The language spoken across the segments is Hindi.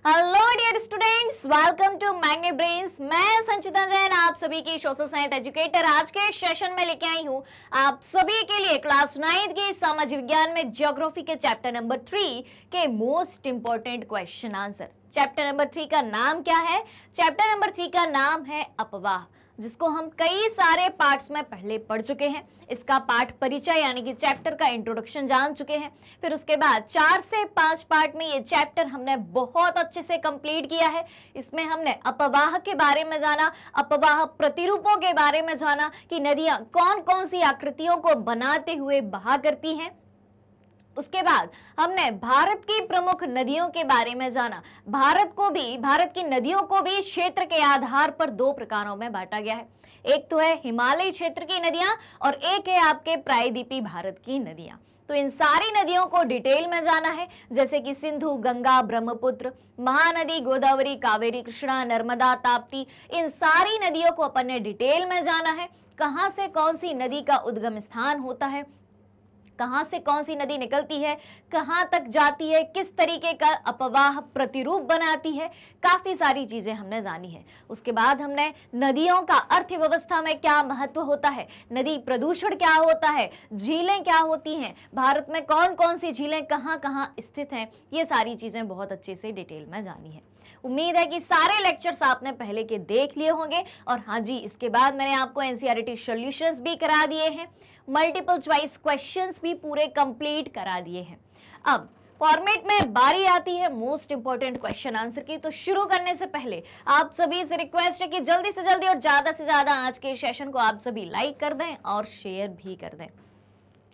Hello dear students, welcome to magnet brains. मैं संचिता जैन आप सभी की सोशल साइंस एजुकेटर आज के सेशन में लेके आई हूँ आप सभी के लिए क्लास 9 की सामाजिक विज्ञान में ज्योग्राफी के चैप्टर नंबर 3 के most important question answer. Chapter number 3 का नाम क्या है? चैप्टर नंबर 3 का नाम है अपवाह, जिसको हम कई सारे पार्ट्स में पहले पढ़ चुके हैं। इसका पार्ट परिचय यानी कि चैप्टर का इंट्रोडक्शन जान चुके हैं। फिर उसके बाद 4 से 5 पार्ट में ये चैप्टर हमने बहुत अच्छे से कंप्लीट किया है। इसमें हमने अपवाह के बारे में जाना, अपवाह प्रतिरूपों के बारे में जाना कि नदियां कौन कौन सी आकृतियों को बनाते हुए बहा करती हैं। उसके बाद हमने भारत की प्रमुख नदियों के बारे में जाना। भारत की नदियों को भी क्षेत्र के आधार पर 2 प्रकारों में बांटा गया है। एक तो है हिमालयी क्षेत्र की नदियां और एक है आपके प्रायद्वीपीय भारत की नदियां। तो इन सारी नदियों को डिटेल में जाना है, जैसे कि सिंधु, गंगा, ब्रह्मपुत्र, महानदी, गोदावरी, कावेरी, कृष्णा, नर्मदा, ताप्ती। इन सारी नदियों को अपन ने डिटेल में जाना है। कहां से कौन सी नदी का उद्गम स्थान होता है, कहां से कौन सी नदी निकलती है, कहां तक जाती है, किस तरीके का अपवाह प्रतिरूप बनाती है, काफी सारी चीजें हमने जानी है। उसके बाद हमने नदियों का अर्थव्यवस्था में क्या महत्व होता है, नदी प्रदूषण क्या होता है, झीलें क्या होती हैं, भारत में कौन कौन सी झीलें कहां कहां स्थित हैं, ये सारी चीजें बहुत अच्छे से डिटेल में जानी है। उम्मीद है कि सारे लेक्चर्स आपने पहले के देख लिए होंगे। और हाँ जी, इसके बाद मैंने आपको एनसीईआरटी सॉल्यूशंस भी करा दिए हैं, मल्टीपल चॉइस क्वेश्चंस भी पूरे कंप्लीट करा दिए हैं। अब फॉर्मेट में बारी आती है मोस्ट इंपॉर्टेंट क्वेश्चन आंसर की। तो शुरू करने से पहले आप सभी से रिक्वेस्ट है कि जल्दी से जल्दी और ज्यादा से ज्यादा आज के सेशन को आप सभी लाइक कर दें और शेयर भी कर दें।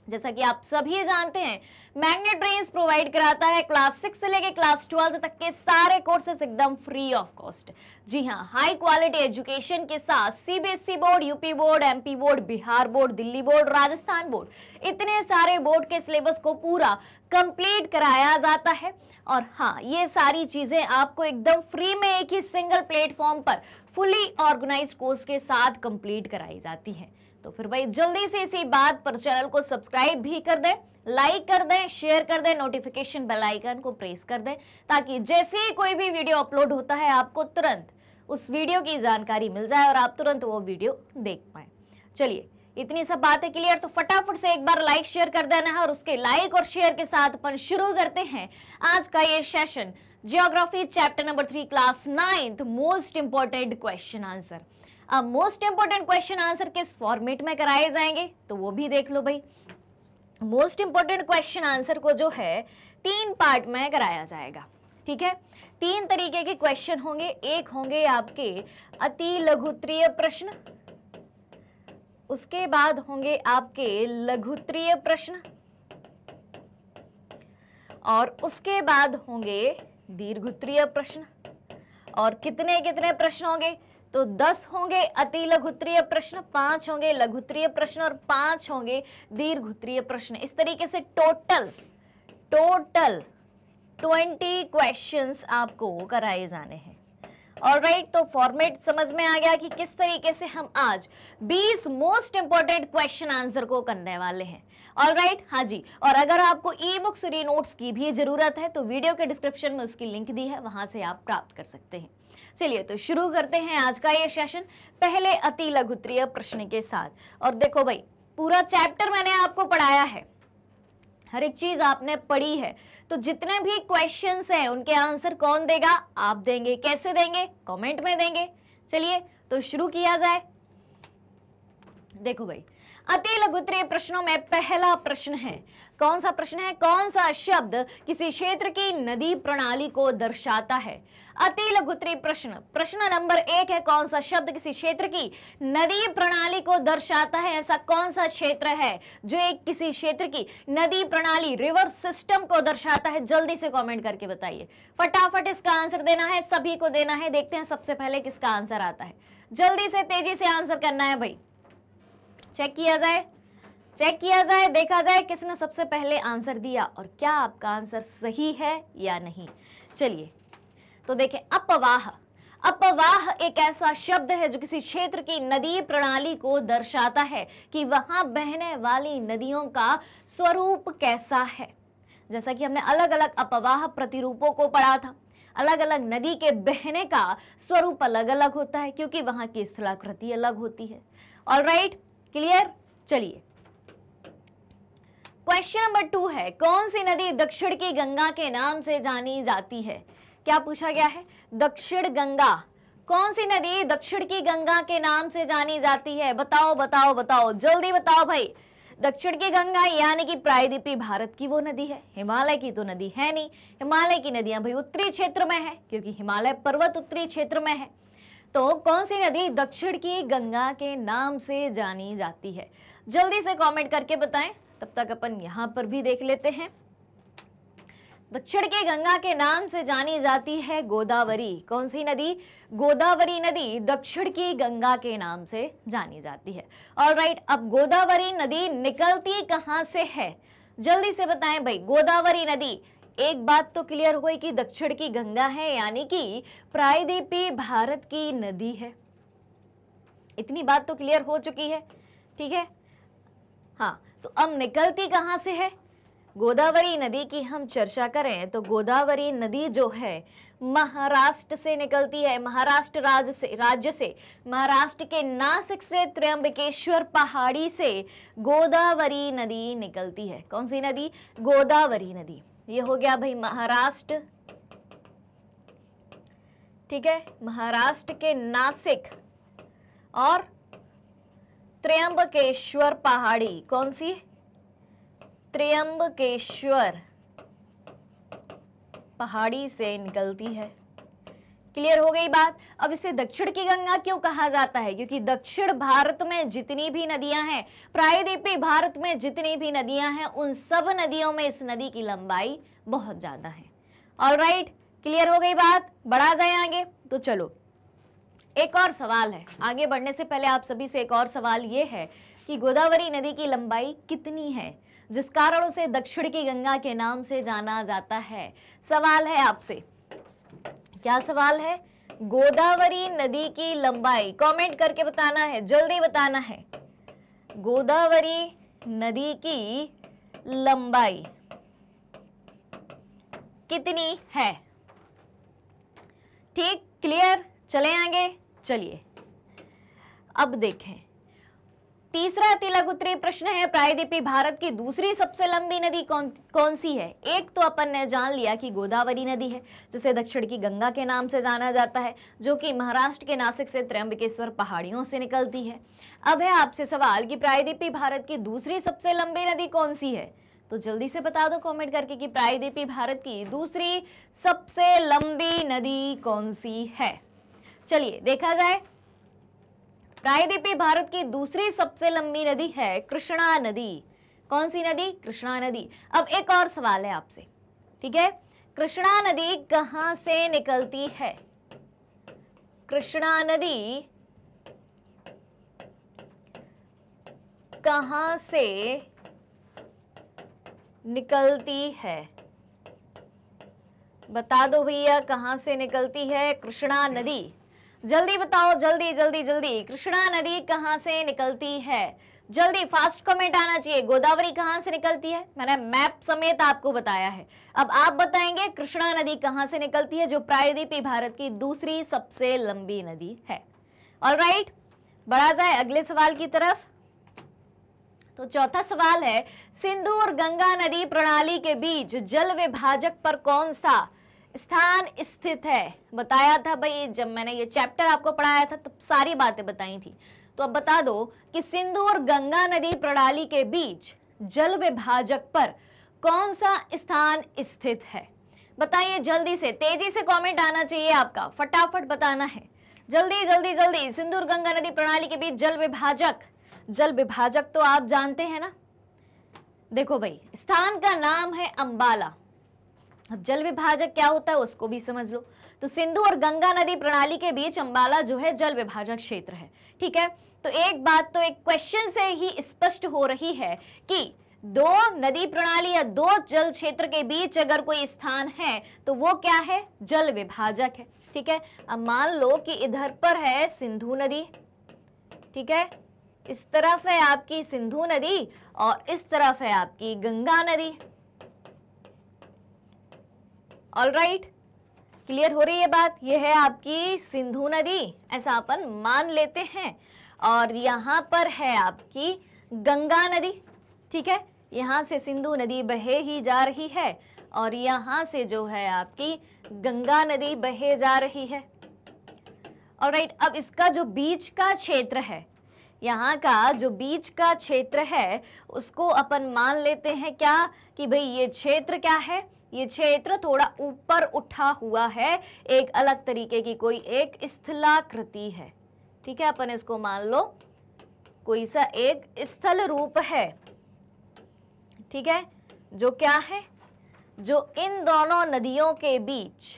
जैसा कि आप सभी जानते हैं, मैग्नेट ब्रेन्स प्रोवाइड कराता है क्लास 6 से लेकर क्लास 12 तक के सारे कोर्सेस एकदम फ्री ऑफ कॉस्ट। जी हाँ, हाई क्वालिटी एजुकेशन के साथ CBSE board, UP board, MP board, Bihar board, Delhi board, Rajasthan board, इतने सारे बोर्ड के सिलेबस को पूरा कंप्लीट कराया जाता है। और हाँ, ये सारी चीजें आपको एकदम फ्री में एक ही सिंगल प्लेटफॉर्म पर फुली ऑर्गेनाइज्ड कोर्स के साथ कंप्लीट कराई जाती है। तो फिर भाई जल्दी से इसी बात पर चैनल को सब्सक्राइब भी कर दें, लाइक कर दें, शेयर कर दें, नोटिफिकेशन बेल आइकन को प्रेस कर दें, ताकि जैसे ही कोई भी वीडियो अपलोड होता है आपको तुरंत उस वीडियो की जानकारी मिल जाए और आप तुरंत वो वीडियो देख पाए। चलिए, इतनी सब बातें क्लियर, तो फटाफट से एक बार लाइक शेयर कर देना है और उसके लाइक और शेयर के साथ अपन शुरू करते हैं आज का ये session, geography chapter number 3 class 9 most important question answer. अब मोस्ट इंपॉर्टेंट क्वेश्चन आंसर किस फॉर्मेट में कराए जाएंगे तो वो भी देख लो भाई। मोस्ट इंपॉर्टेंट क्वेश्चन आंसर को जो है 3 पार्ट में कराया जाएगा, ठीक है। 3 तरीके के क्वेश्चन होंगे। एक होंगे आपके अति लघुत्तरीय प्रश्न, उसके बाद होंगे आपके लघुत्तरीय प्रश्न, और उसके बाद होंगे दीर्घोत्तरीय प्रश्न। और कितने कितने प्रश्न होंगे? तो 10 होंगे अति लघुत्तरीय प्रश्न, 5 होंगे लघुत्तरीय प्रश्न और 5 होंगे दीर्घोत्तरीय प्रश्न। इस तरीके से टोटल 20 क्वेश्चंस आपको कराए जाने हैं। ऑलराइट, तो फॉर्मेट समझ में आ गया कि किस तरीके से हम आज 20 मोस्ट इंपॉर्टेंट क्वेश्चन आंसर को करने वाले हैं। ऑलराइट, हाँ जी। और अगर आपको ई बुक्स और ई नोट्स की भी जरूरत है तो वीडियो के डिस्क्रिप्शन में उसकी लिंक दी है, वहां से आप प्राप्त कर सकते हैं। चलिए, तो शुरू करते हैं आज का ये सेशन पहले अति लघुत्तरीय प्रश्न के साथ। और देखो भाई, पूरा चैप्टर मैंने आपको पढ़ाया है, हर एक चीज आपने पढ़ी है। तो जितने भी क्वेश्चंस हैं उनके आंसर कौन देगा? आप देंगे। कैसे देंगे? कमेंट में देंगे। चलिए, तो शुरू किया जाए। देखो भाई, अति लघुत्तरीय प्रश्नों में पहला प्रश्न है, कौन सा प्रश्न है? कौन सा शब्द किसी क्षेत्र की नदी प्रणाली को दर्शाता है? अति लघुत्तरीय प्रश्न, प्रश्न नंबर 1 है, कौन सा शब्द किसी क्षेत्र की नदी प्रणाली को दर्शाता है? ऐसा कौन सा क्षेत्र है जो एक किसी क्षेत्र की नदी प्रणाली, रिवर सिस्टम को दर्शाता है? जल्दी से कमेंट करके बताइए। फटाफट इसका आंसर देना है, सभी को देना है। देखते हैं सबसे पहले किसका आंसर आता है। जल्दी से तेजी से आंसर करना है भाई। चेक किया जाए, देखा जाए किसने सबसे पहले आंसर दिया और क्या आपका आंसर सही है या नहीं। चलिए, तो देखें, अपवाह एक ऐसा शब्द है जो किसी क्षेत्र की नदी प्रणाली को दर्शाता है कि वहां बहने वाली नदियों का स्वरूप कैसा है। जैसा कि हमने अलग अलग अपवाह प्रतिरूपों को पढ़ा था। अलग अलग नदी के बहने का स्वरूप अलग अलग होता है क्योंकि वहां की स्थलाकृति अलग होती है। Alright, clear. चलिए क्वेश्चन नंबर 2 है, कौन सी नदी दक्षिण की गंगा के नाम से जानी जाती है? क्या पूछा गया है? दक्षिण गंगा, कौन सी नदी दक्षिण की गंगा के नाम से जानी जाती है? बताओ बताओ बताओ, जल्दी बताओ भाई। दक्षिण की गंगा यानी कि प्रायद्वीपीय भारत की वो नदी है, हिमालय की तो नदी है नहीं। हिमालय की नदियां भाई उत्तरी क्षेत्र में है क्योंकि हिमालय पर्वत उत्तरी क्षेत्र में है। तो कौन सी नदी दक्षिण की गंगा के नाम से जानी जाती है? जल्दी से कमेंट करके बताएं, तब तक अपन यहां पर भी देख लेते हैं। दक्षिण की गंगा के नाम से जानी जाती है गोदावरी। कौन सी नदी? गोदावरी नदी दक्षिण की गंगा के नाम से जानी जाती है। ऑलराइट, अब गोदावरी नदी निकलती कहां से है? जल्दी से बताएं भाई। गोदावरी नदी, एक बात तो क्लियर हो गई कि दक्षिण की गंगा है यानी कि प्रायद्वीपीय भारत की नदी है। इतनी बात तो क्लियर हो चुकी है, ठीक है। हाँ, तो अब निकलती कहां से है? गोदावरी नदी की हम चर्चा करें तो गोदावरी नदी जो है महाराष्ट्र से निकलती है, महाराष्ट्र राज्य से, महाराष्ट्र के नासिक से, त्र्यंबकेश्वर पहाड़ी से गोदावरी नदी निकलती है। कौन सी नदी? गोदावरी नदी। ये हो गया भाई महाराष्ट्र, ठीक है, महाराष्ट्र के नासिक और त्र्यंबकेश्वर पहाड़ी। कौन सी? त्र्यंबकेश्वर पहाड़ी से निकलती है। क्लियर हो गई बात। अब इसे दक्षिण की गंगा क्यों कहा जाता है? क्योंकि दक्षिण भारत में जितनी भी नदियां हैं, प्रायद्वीपीय भारत में जितनी भी नदियां हैं, उन सब नदियों में इस नदी की लंबाई बहुत ज्यादा है। ऑलराइट, क्लियर हो गई बात। बढ़ा जाए आगे तो चलो एक और सवाल है। आगे बढ़ने से पहले आप सभी से एक और सवाल ये है कि गोदावरी नदी की लंबाई कितनी है, जिस कारण उसे दक्षिण की गंगा के नाम से जाना जाता है? सवाल है आपसे, क्या सवाल है? गोदावरी नदी की लंबाई कमेंट करके बताना है, जल्दी बताना है। गोदावरी नदी की लंबाई कितनी है? ठीक, क्लियर। चलें आगे। चलिए अब देखें, तीसरा तिलक उत्तरी प्रश्न है, प्रायद्वीपीय भारत की दूसरी सबसे लंबी नदी कौन सी है? एक तो अपन ने जान लिया कि गोदावरी नदी है, जिसे दक्षिण की गंगा के नाम से जाना जाता है, जो कि महाराष्ट्र के नासिक से त्र्यंबकेश्वर पहाड़ियों से निकलती है। अब है आपसे सवाल कि प्रायद्वीपीय भारत की दूसरी सबसे लंबी नदी कौन सी है? तो जल्दी से बता दो कमेंट करके कि प्रायद्वीपीय भारत की दूसरी सबसे लंबी नदी कौन सी है। चलिए देखा जाए, प्रायद्वीपीय भारत की दूसरी सबसे लंबी नदी है कृष्णा नदी। कौन सी नदी? कृष्णा नदी। अब एक और सवाल है आपसे, ठीक है, कृष्णा नदी कहां से निकलती है? कृष्णा नदी कहां से निकलती है? बता दो भैया, कहां से निकलती है कृष्णा नदी? जल्दी बताओ, जल्दी जल्दी जल्दी। कृष्णा नदी कहां से निकलती है? जल्दी फास्ट कमेंट आना चाहिए। गोदावरी कहां से निकलती है? मैंने मैप समेत आपको बताया है। अब आप बताएंगे कृष्णा नदी कहां से निकलती है, जो प्रायद्वीपीय भारत की दूसरी सबसे लंबी नदी है। ऑलराइट, बढ़ा जाए अगले सवाल की तरफ। तो चौथा सवाल है, सिंधु और गंगा नदी प्रणाली के बीच जल विभाजक पर कौन सा स्थान स्थित है? बताया था भाई, जब मैंने ये चैप्टर आपको पढ़ाया था तब सारी बातें बताई थी। तो अब बता दो कि सिंधु और गंगा नदी प्रणाली के बीच जल विभाजक पर कौन सा स्थान स्थित है? बताइए जल्दी से, तेजी से कमेंट आना चाहिए आपका, फटाफट बताना है, जल्दी जल्दी जल्दी। सिंधु और गंगा नदी प्रणाली के बीच जल विभाजक, जल विभाजक तो आप जानते हैं ना। देखो भाई, स्थान का नाम है अंबाला। अब जल विभाजक क्या होता है उसको भी समझ लो। तो सिंधु और गंगा नदी प्रणाली के बीच अंबाला जो है जल विभाजक क्षेत्र है, ठीक है। तो एक बात तो एक क्वेश्चन से ही स्पष्ट हो रही है कि दो नदी प्रणाली या दो जल क्षेत्र के बीच अगर कोई स्थान है तो वो क्या है? जल विभाजक है, ठीक है। अब मान लो कि इधर पर है सिंधु नदी, ठीक है, इस तरफ है आपकी सिंधु नदी और इस तरफ है आपकी गंगा नदी। ऑलराइट, क्लियर हो रही है बात? ये है आपकी सिंधु नदी, ऐसा अपन मान लेते हैं। और यहाँ पर है आपकी गंगा नदी, ठीक है। यहाँ से सिंधु नदी बहे ही जा रही है और यहाँ से जो है आपकी गंगा नदी बहे जा रही है। ऑलराइट, अब इसका जो बीच का क्षेत्र है, यहाँ का जो बीच का क्षेत्र है उसको अपन मान लेते हैं क्या कि भाई ये क्षेत्र क्या है, ये क्षेत्र थोड़ा ऊपर उठा हुआ है, एक अलग तरीके की कोई एक स्थलाकृति है, ठीक है। अपन इसको मान लो कोई सा एक स्थल रूप है, ठीक है, जो क्या है, जो इन दोनों नदियों के बीच,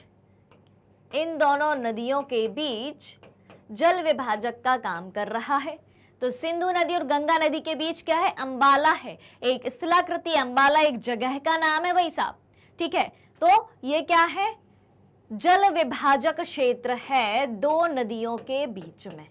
इन दोनों नदियों के बीच जल विभाजक का काम कर रहा है। तो सिंधु नदी और गंगा नदी के बीच क्या है, अंबाला है, एक स्थलाकृति। अंबाला एक जगह का नाम है भाई साहब, ठीक है। तो ये क्या है, जल विभाजक क्षेत्र है दो नदियों के बीच में।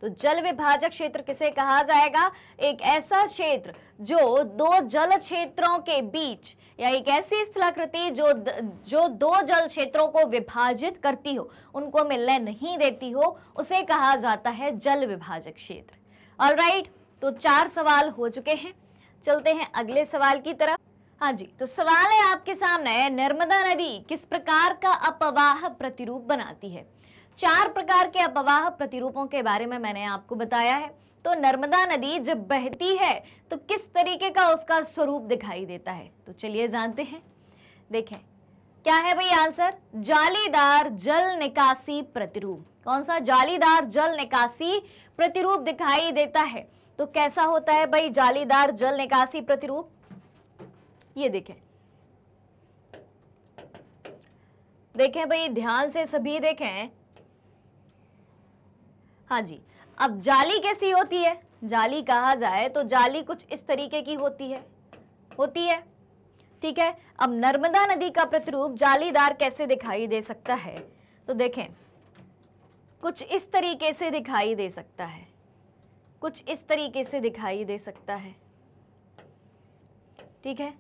तो जल विभाजक क्षेत्र किसे कहा जाएगा, एक ऐसा क्षेत्र जो दो जल क्षेत्रों के बीच, या एक ऐसी स्थलाकृति जो दो जल क्षेत्रों को विभाजित करती हो, उनको मिलने नहीं देती हो, उसे कहा जाता है जल विभाजक क्षेत्र। ऑलराइट, तो 4 सवाल हो चुके हैं। चलते हैं अगले सवाल की तरफ। हाँ जी, तो सवाल है आपके सामने, नर्मदा नदी किस प्रकार का अपवाह प्रतिरूप बनाती है। 4 प्रकार के अपवाह प्रतिरूपों के बारे में मैंने आपको बताया है। तो नर्मदा नदी जब बहती है तो किस तरीके का उसका स्वरूप दिखाई देता है, तो चलिए जानते हैं। देखें क्या है भाई आंसर, जालीदार जल निकासी प्रतिरूप। कौन सा, जालीदार जल निकासी प्रतिरूप दिखाई देता है। तो कैसा होता है भाई जालीदार जल निकासी प्रतिरूप, ये देखें, देखें भाई ध्यान से सभी देखें। हाँ जी, अब जाली कैसी होती है, जाली कहा जाए तो जाली कुछ इस तरीके की होती है, ठीक है। अब नर्मदा नदी का प्रतिरूप जालीदार कैसे दिखाई दे सकता है, तो देखें कुछ इस तरीके से दिखाई दे सकता है, कुछ इस तरीके से दिखाई दे सकता है, ठीक है।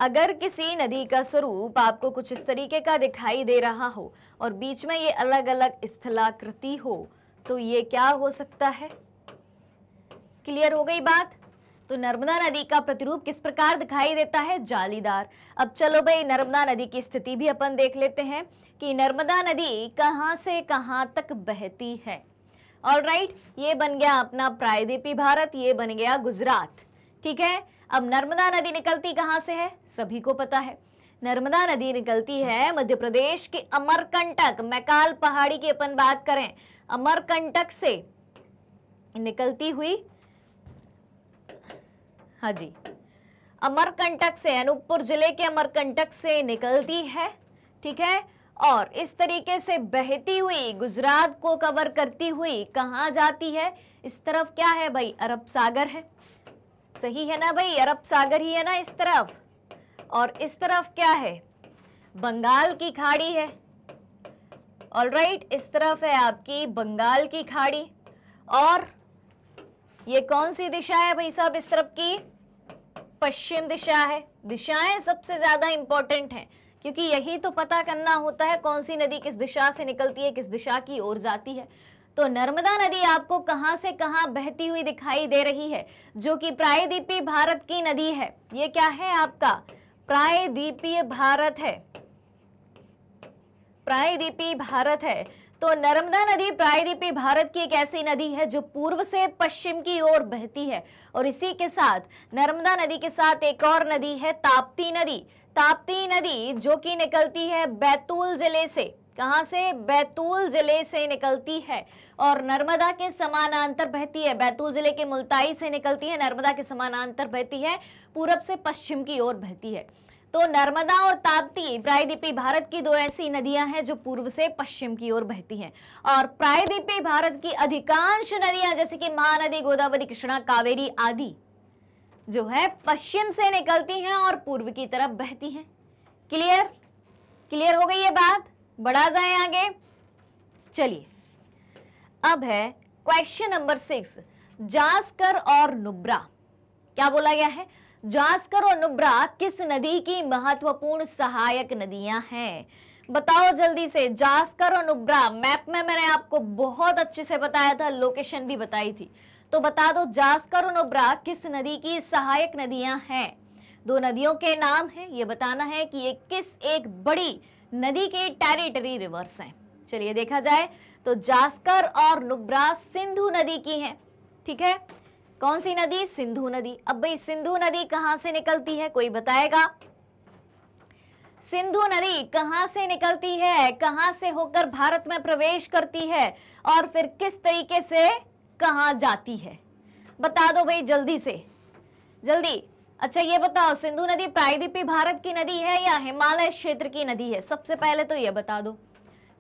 अगर किसी नदी का स्वरूप आपको कुछ इस तरीके का दिखाई दे रहा हो और बीच में ये अलग अलग स्थलाकृति हो, तो ये क्या हो सकता है। क्लियर हो गई बात। तो नर्मदा नदी का प्रतिरूप किस प्रकार दिखाई देता है, जालीदार। अब चलो भाई नर्मदा नदी की स्थिति भी अपन देख लेते हैं कि नर्मदा नदी कहां से कहां तक बहती है। ऑलराइट, ये बन गया अपना प्रायद्वीपीय भारत, ये बन गया गुजरात, ठीक है। अब नर्मदा नदी निकलती कहां से है, सभी को पता है। नर्मदा नदी निकलती है मध्य प्रदेश के अमरकंटक, मैकाल पहाड़ी की अपन बात करें, अमरकंटक से निकलती हुई, हाँ जी, अमरकंटक से, अनूपपुर जिले के अमरकंटक से निकलती है, ठीक है। और इस तरीके से बहती हुई गुजरात को कवर करती हुई कहां जाती है, इस तरफ क्या है भाई, अरब सागर है, सही है ना भाई, अरब सागर ही है ना इस तरफ। और इस तरफ क्या है, बंगाल की खाड़ी है। ऑलराइट, इस तरफ है आपकी बंगाल की खाड़ी। और ये कौन सी दिशा है भाई साहब, इस तरफ की पश्चिम दिशा है। दिशाएं सबसे ज्यादा इंपॉर्टेंट हैं, क्योंकि यही तो पता करना होता है कौन सी नदी किस दिशा से निकलती है, किस दिशा की ओर जाती है। तो नर्मदा नदी आपको कहां से कहां बहती हुई दिखाई दे रही है, जो कि प्रायद्वीपीय भारत की नदी है। ये क्या है आपका, प्रायद्वीपीय भारत है, प्रायद्वीपीय भारत है। तो नर्मदा नदी प्रायद्वीपीय भारत की एक ऐसी नदी है जो पूर्व से पश्चिम की ओर बहती है। और इसी के साथ नर्मदा नदी के साथ एक और नदी है ताप्ती नदी। ताप्ती नदी जो कि निकलती है बैतूल जिले से, कहां से, बैतूल जिले से निकलती है और नर्मदा के समानांतर बहती है। बैतूल जिले के मुल्ताई से निकलती है, नर्मदा के समानांतर बहती है, पूरब से पश्चिम की ओर बहती है। तो नर्मदा और ताप्ती प्रायद्वीपीय भारत की दो ऐसी नदियां हैं जो पूर्व से पश्चिम की ओर बहती हैं। और प्रायद्वीपीय भारत की अधिकांश नदियां जैसे कि महानदी, गोदावरी, कृष्णा, कावेरी आदि जो है पश्चिम से निकलती हैं और पूर्व की तरफ बहती हैं। क्लियर, क्लियर हो गई ये बात। बढ़ा जाए आगे, चलिए अब है क्वेश्चन नंबर 6, जास्कर और नुब्रा। क्या बोला गया है, जास्कर और नुब्रा किस नदी की महत्वपूर्ण सहायक नदियां हैं। बताओ जल्दी से, जास्कर और नुब्रा। मैप में मैंने आपको बहुत अच्छे से बताया था, लोकेशन भी बताई थी। तो बता दो जास्कर और नुब्रा किस नदी की सहायक नदियां हैं? दो नदियों के नाम है, ये बताना है कि ये किस एक बड़ी नदी के टेरिटरी रिवर्स हैं। चलिए देखा जाए तो जास्कर और नुब्रा सिंधु नदी की हैं। ठीक है, कौन सी नदी? सिंधु नदी। अब भाई सिंधु नदी कहां से निकलती है, कोई बताएगा? सिंधु नदी कहां से निकलती है, कहां से होकर भारत में प्रवेश करती है और फिर किस तरीके से कहां जाती है? बता दो भाई जल्दी से, जल्दी। अच्छा ये बताओ, सिंधु नदी प्रायद्वीपीय भारत की नदी है या हिमालय क्षेत्र की नदी है? सबसे पहले तो ये बता दो,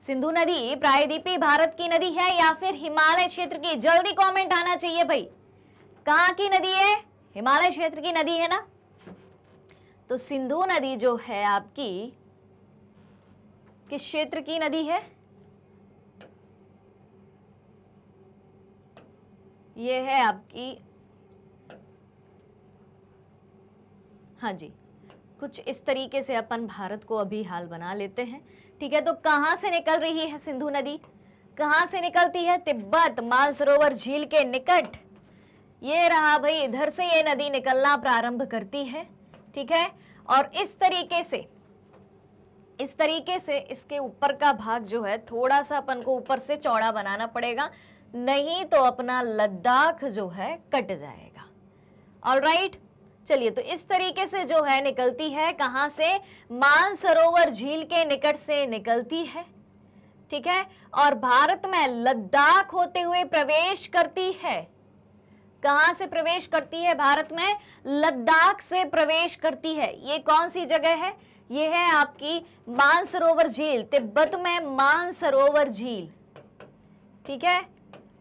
सिंधु नदी प्रायद्वीपीय भारत की नदी है या फिर हिमालय क्षेत्र की? जल्दी कमेंट आना चाहिए भाई। कहां की नदी है? हिमालय क्षेत्र की नदी है ना। तो सिंधु नदी जो है आपकी किस क्षेत्र की नदी है? ये है आपकी, हाँ जी, कुछ इस तरीके से अपन भारत को अभी हाल बना लेते हैं। ठीक है, तो कहां से निकल रही है सिंधु नदी? कहां से निकलती है? तिब्बत मानसरोवर झील के निकट। ये रहा भाई, इधर से ये नदी निकलना प्रारंभ करती है। ठीक है, और इस तरीके से इसके ऊपर का भाग जो है थोड़ा सा अपन को ऊपर से चौड़ा बनाना पड़ेगा, नहीं तो अपना लद्दाख जो है कट जाएगा। ऑलराइट, चलिए तो इस तरीके से जो है निकलती है, कहां से? मानसरोवर झील के निकट से निकलती है। ठीक है, और भारत में लद्दाख होते हुए प्रवेश करती है। कहां से प्रवेश करती है? भारत में लद्दाख से प्रवेश करती है। ये कौन सी जगह है? ये है आपकी मानसरोवर झील, तिब्बत में मानसरोवर झील। ठीक है,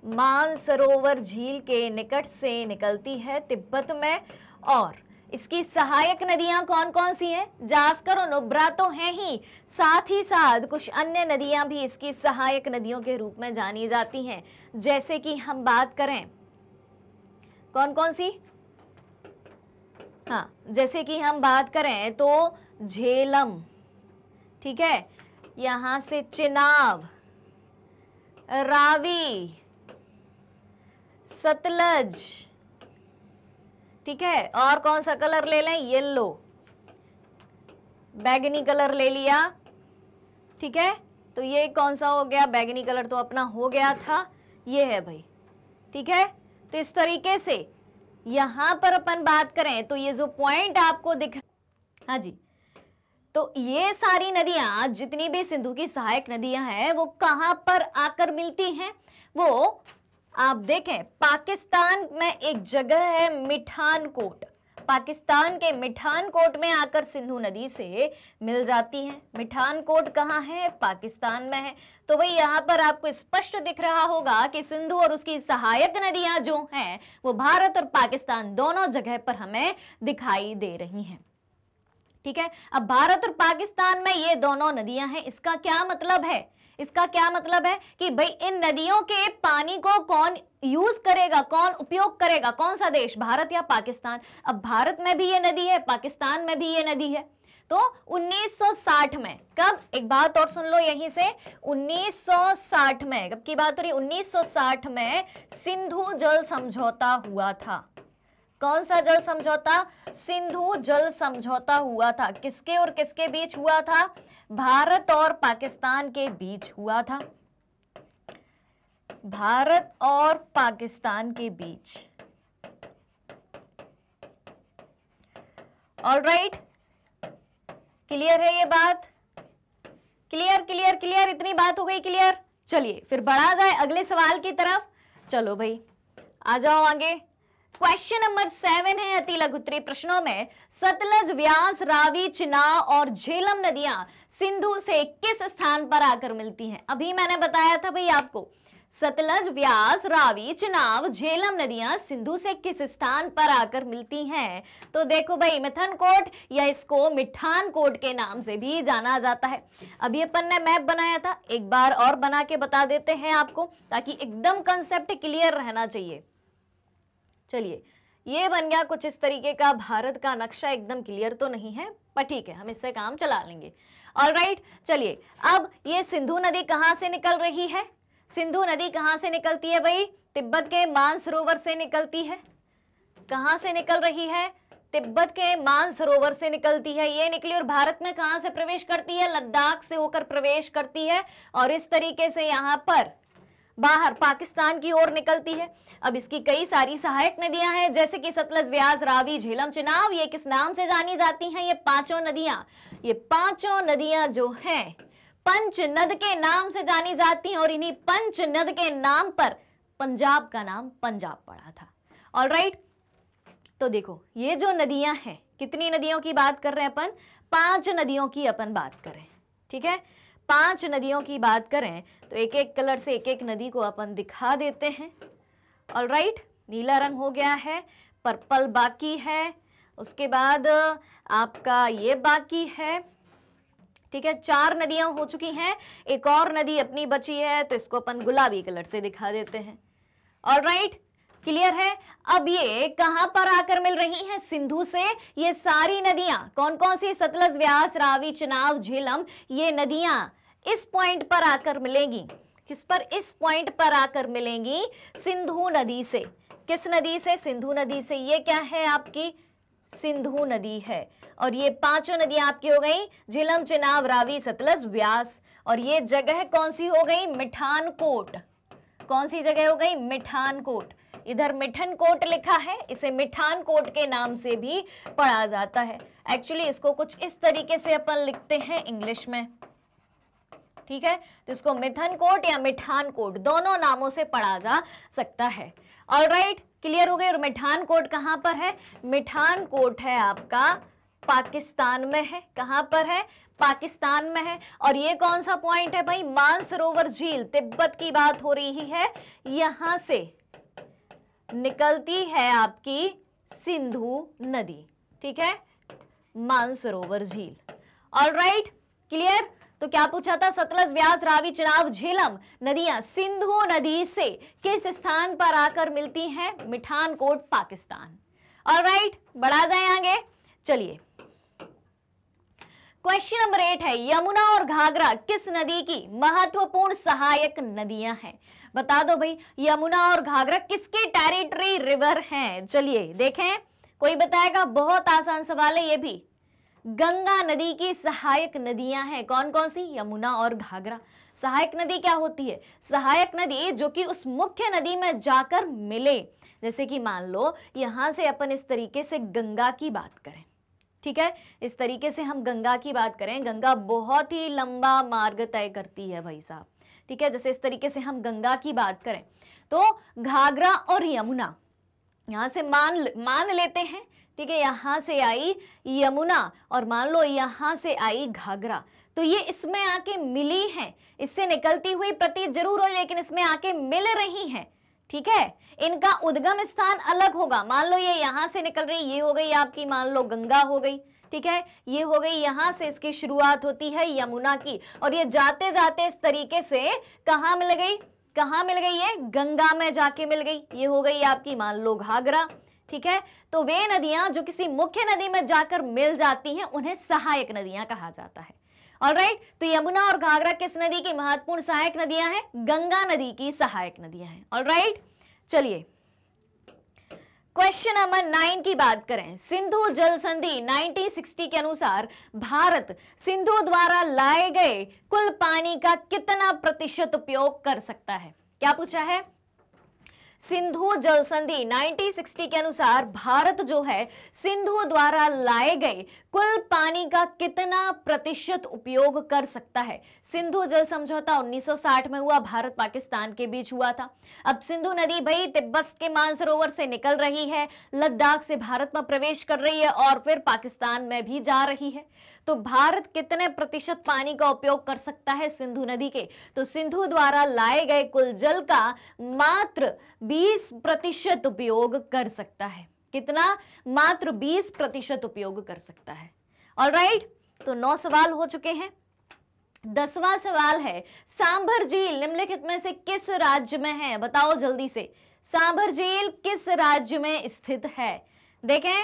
मानसरोवर झील के निकट से निकलती है तिब्बत में। और इसकी सहायक नदियां कौन कौन सी हैं? जास्कर और नुब्रा तो हैं ही, साथ ही साथ कुछ अन्य नदियां भी इसकी सहायक नदियों के रूप में जानी जाती हैं। जैसे कि हम बात करें, कौन कौन सी? हाँ, जैसे कि हम बात करें तो झेलम, ठीक है, यहां से चिनाब, रावी, सतलज। ठीक है, और कौन सा कलर ले लें? येलो, बैगनी कलर ले लिया। ठीक है, तो ये कौन सा हो गया? बैगनी कलर तो अपना हो गया था, ये है भाई। ठीक है, तो इस तरीके से यहां पर अपन बात करें तो ये जो पॉइंट आपको दिख, हाँ जी, तो ये सारी नदियां जितनी भी सिंधु की सहायक नदियां हैं वो कहां पर आकर मिलती हैं? वो आप देखें, पाकिस्तान में एक जगह है मिठानकोट, पाकिस्तान के मिठानकोट में आकर सिंधु नदी से मिल जाती हैं। मिठानकोट कहाँ है? पाकिस्तान में है। तो भाई यहाँ पर आपको स्पष्ट दिख रहा होगा कि सिंधु और उसकी सहायक नदियां जो हैं वो भारत और पाकिस्तान दोनों जगह पर हमें दिखाई दे रही हैं। ठीक है, अब भारत और पाकिस्तान में ये दोनों नदियां हैं, इसका क्या मतलब है? इसका क्या मतलब है कि भाई इन नदियों के पानी को कौन यूज करेगा, कौन उपयोग करेगा? कौन सा देश, भारत या पाकिस्तान? अब भारत में भी ये नदी है, पाकिस्तान में भी ये नदी है। तो 1960 में, कब, एक बात और सुन लो यहीं से, 1960 में, कब की बात हो रही? 1960 में सिंधु जल समझौता हुआ था। कौन सा जल समझौता? सिंधु जल समझौता हुआ था। किसके और किसके बीच हुआ था? भारत और पाकिस्तान के बीच हुआ था। भारत और पाकिस्तान के बीच। ऑलराइट, क्लियर है ये बात? क्लियर क्लियर क्लियर, इतनी बात हो गई क्लियर। चलिए फिर बढ़ा जाए अगले सवाल की तरफ। चलो भाई आ जाओ आगे। क्वेश्चन नंबर 7 है अति लघु उत्तरीय प्रश्नों में, सतलज, व्यास, रावी, चिनाब और झेलम नदियां सिंधु से किस स्थान पर आकर मिलती हैं? अभी मैंने बताया था भाई आपको, सतलज, व्यास, रावी, चिनाब, झेलम नदियां सिंधु से किस स्थान पर आकर मिलती हैं? तो देखो भाई, मिथनकोट या इसको मिठानकोट के नाम से भी जाना जाता है। अभी अपन ने मैप बनाया था, एक बार और बना के बता देते हैं आपको, ताकि एकदम कंसेप्ट क्लियर रहना चाहिए। चलिए, ये बन गया कुछ इस तरीके का भारत का नक्शा। एकदम क्लियर तो नहीं है पर ठीक है, हम इससे काम चला लेंगे। ऑलराइट, चलिए अब ये सिंधु नदी कहां से निकल रही है? सिंधु नदी कहां से निकलती है भाई? तिब्बत के मानसरोवर से निकलती है। कहां से निकल रही है? तिब्बत के मानसरोवर से निकलती है। ये निकली और भारत में कहां से प्रवेश करती है? लद्दाख से होकर प्रवेश करती है और इस तरीके से यहां पर बाहर पाकिस्तान की ओर निकलती है। अब इसकी कई सारी सहायक नदियां हैं जैसे कि सतलज, व्यास, रावी, झेलम, चिनाब। ये किस नाम से जानी जाती हैं? ये पांचों नदियां, ये पांचों नदियां जो हैं पंचनद के नाम से जानी जाती हैं और इन्हीं पंचनद के नाम पर पंजाब का नाम पंजाब पड़ा था। ऑलराइट, तो देखो ये जो नदियां हैं, कितनी नदियों की बात कर रहे हैं अपन? 5 नदियों की अपन बात करें, ठीक है? 5 नदियों की बात करें तो एक एक कलर से एक एक नदी को अपन दिखा देते हैं। ऑलराइट, नीला रंग हो गया है, पर्पल बाकी है, उसके बाद आपका ये बाकी है, ठीक है? 4 नदियां हो चुकी हैं, एक और नदी अपनी बची है तो इसको अपन गुलाबी कलर से दिखा देते हैं। ऑलराइट, क्लियर है? अब ये कहां पर आकर मिल रही हैं? सिंधु से। ये सारी नदियां कौन कौन सी? सतलज, व्यास, रावी, चिनाब, झेलम, ये नदियां इस पॉइंट पर आकर मिलेंगी। किस पर? इस पॉइंट पर आकर मिलेंगी सिंधु नदी से। किस नदी से? सिंधु नदी से। ये क्या है आपकी? सिंधु नदी है। और ये पांचों नदियां आपकी हो गई, झेलम, चिनाब, रावी, सतलज, व्यास। और ये जगह कौन सी हो गई? मिठानकोट। कौन सी जगह हो गई? मिठानकोट। इधर मिठनकोट लिखा है, इसे मिठानकोट के नाम से भी पढ़ा जाता है। एक्चुअली इसको कुछ इस तरीके से अपन लिखते हैं इंग्लिश में, ठीक है? तो इसको मिठनकोट या मिठानकोट दोनों नामों से पढ़ा जा सकता है। ऑलराइट, क्लियर हो गए? और मिठानकोट कहां पर है? मिठानकोट है आपका पाकिस्तान में है। कहां पर है? पाकिस्तान में है। और ये कौन सा पॉइंट है भाई? मानसरोवर झील, तिब्बत की बात हो रही है। यहां से निकलती है आपकी सिंधु नदी, ठीक है? मानसरोवर झील। Alright, clear? तो क्या पूछा था? सतलज, व्यास, रावी, चिनाब, झेलम नदियां सिंधु नदी से किस स्थान पर आकर मिलती हैं? मिठानकोट, पाकिस्तान। ऑलराइट, बढ़ा जाए आगे। चलिए, क्वेश्चन नंबर 8 है, यमुना और घाघरा किस नदी की महत्वपूर्ण सहायक नदियां हैं? बता दो भाई, यमुना और घाघरा किसके टेरिटरी रिवर हैं? चलिए देखें, कोई बताएगा? बहुत आसान सवाल है ये भी। गंगा नदी की सहायक नदियां हैं। कौन कौन सी? यमुना और घाघरा। सहायक नदी क्या होती है? सहायक नदी जो कि उस मुख्य नदी में जाकर मिले। जैसे कि मान लो यहां से अपन इस तरीके से गंगा की बात करें, ठीक है? इस तरीके से हम गंगा की बात करें, गंगा बहुत ही लंबा मार्ग तय करती है भाई साहब, ठीक है? जैसे इस तरीके से हम गंगा की बात करें तो घाघरा और यमुना यहां से मान लेते हैं, ठीक है? यहां से आई यमुना और मान लो यहां से आई घाघरा, तो ये इसमें आके मिली हैं। इससे निकलती हुई प्रतीत जरूर हो लेकिन इसमें आके मिल रही हैं, ठीक है? इनका उद्गम स्थान अलग होगा। मान लो ये यहां से निकल रही, ये हो गई आपकी मान लो गंगा हो गई, ठीक है? ये हो गई, यहां से इसकी शुरुआत होती है यमुना की और ये जाते जाते इस तरीके से कहां मिल गई? कहां मिल गई? ये गंगा में जाके मिल गई। ये हो गई आपकी मान लो घाघरा, ठीक है? तो वे नदियां जो किसी मुख्य नदी में जाकर मिल जाती हैं उन्हें सहायक नदियां कहा जाता है। ऑलराइट, तो यमुना और घाघरा किस नदी की महत्वपूर्ण सहायक नदियां हैं? गंगा नदी की सहायक नदियां हैं। ऑलराइट, चलिए क्वेश्चन नंबर 9 की बात करें। सिंधु जल संधि 1960 के अनुसार भारत सिंधु द्वारा लाए गए कुल पानी का कितना प्रतिशत उपयोग कर सकता है? क्या पूछा है? सिंधु जल संधि 1960 के अनुसार भारत जो है सिंधु द्वारा लाए गए कुल पानी का कितना प्रतिशत उपयोग कर सकता है? सिंधु जल समझौता 1960 में हुआ, भारत पाकिस्तान के बीच हुआ था। अब सिंधु नदी भाई तिब्बत के मानसरोवर से निकल रही है, लद्दाख से भारत में प्रवेश कर रही है और फिर पाकिस्तान में भी जा रही है। तो भारत कितने प्रतिशत पानी का उपयोग कर सकता है सिंधु नदी के? तो सिंधु द्वारा लाए गए कुल जल का मात्र 20% उपयोग कर सकता है। कितना? मात्र 20% उपयोग कर सकता है। ऑलराइट, तो 9 सवाल हो चुके हैं। 10वां सवाल है, सांभर झील निम्नलिखित में से किस राज्य में है? बताओ जल्दी से, सांभर झील किस राज्य में स्थित है? देखें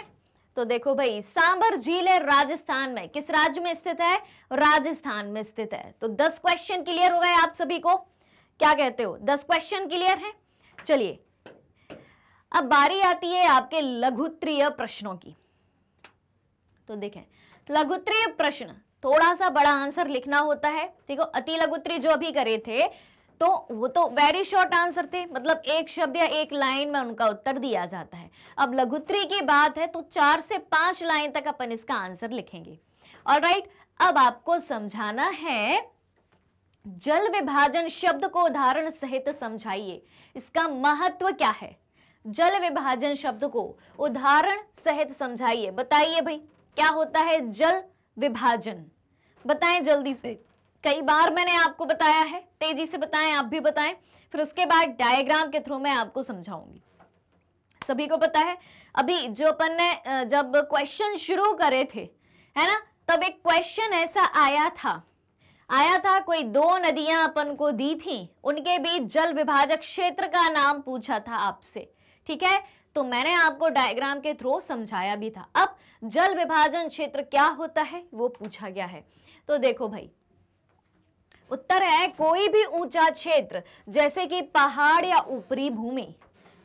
तो देखो भाई, सांबर झील है राजस्थान में, किस राज्य में स्थित है? राजस्थान में स्थित है। तो 10 क्वेश्चन क्लियर हो गए आप सभी को, क्या कहते हो? 10 क्वेश्चन क्लियर है। चलिए अब बारी आती है आपके लघुत्तरीय प्रश्नों की। तो देखें, लघुत्तरीय प्रश्न थोड़ा सा बड़ा आंसर लिखना होता है। देखो, अति लघुत्तरीय जो अभी करे थे तो वो तो वेरी शॉर्ट आंसर थे, मतलब एक शब्द या एक लाइन में उनका उत्तर दिया जाता है। अब लघुत्तरीय की बात है तो 4 से 5 लाइन तक अपन इसका आंसर लिखेंगे। ऑलराइट, अब आपको समझाना है, जल विभाजन शब्द को उदाहरण सहित समझाइए, इसका महत्व क्या है? जल विभाजन शब्द को उदाहरण सहित समझाइए। बताइए भाई, क्या होता है जल विभाजन? बताएं जल्दी से। कई बार मैंने आपको बताया है, तेजी से बताएं, आप भी बताएं, फिर उसके बाद डायग्राम के थ्रू मैं आपको समझाऊंगी। सभी को पता है, अभी जो अपन ने जब क्वेश्चन शुरू करे थे, है ना, तब एक क्वेश्चन ऐसा आया था, कोई 2 नदियां अपन को दी थी, उनके बीच जल विभाजक क्षेत्र का नाम पूछा था आपसे। ठीक है, तो मैंने आपको डायग्राम के थ्रू समझाया भी था। अब जल विभाजन क्षेत्र क्या होता है वो पूछा गया है। तो देखो भाई, उत्तर है कोई भी ऊंचा क्षेत्र, जैसे कि पहाड़ या ऊपरी भूमि,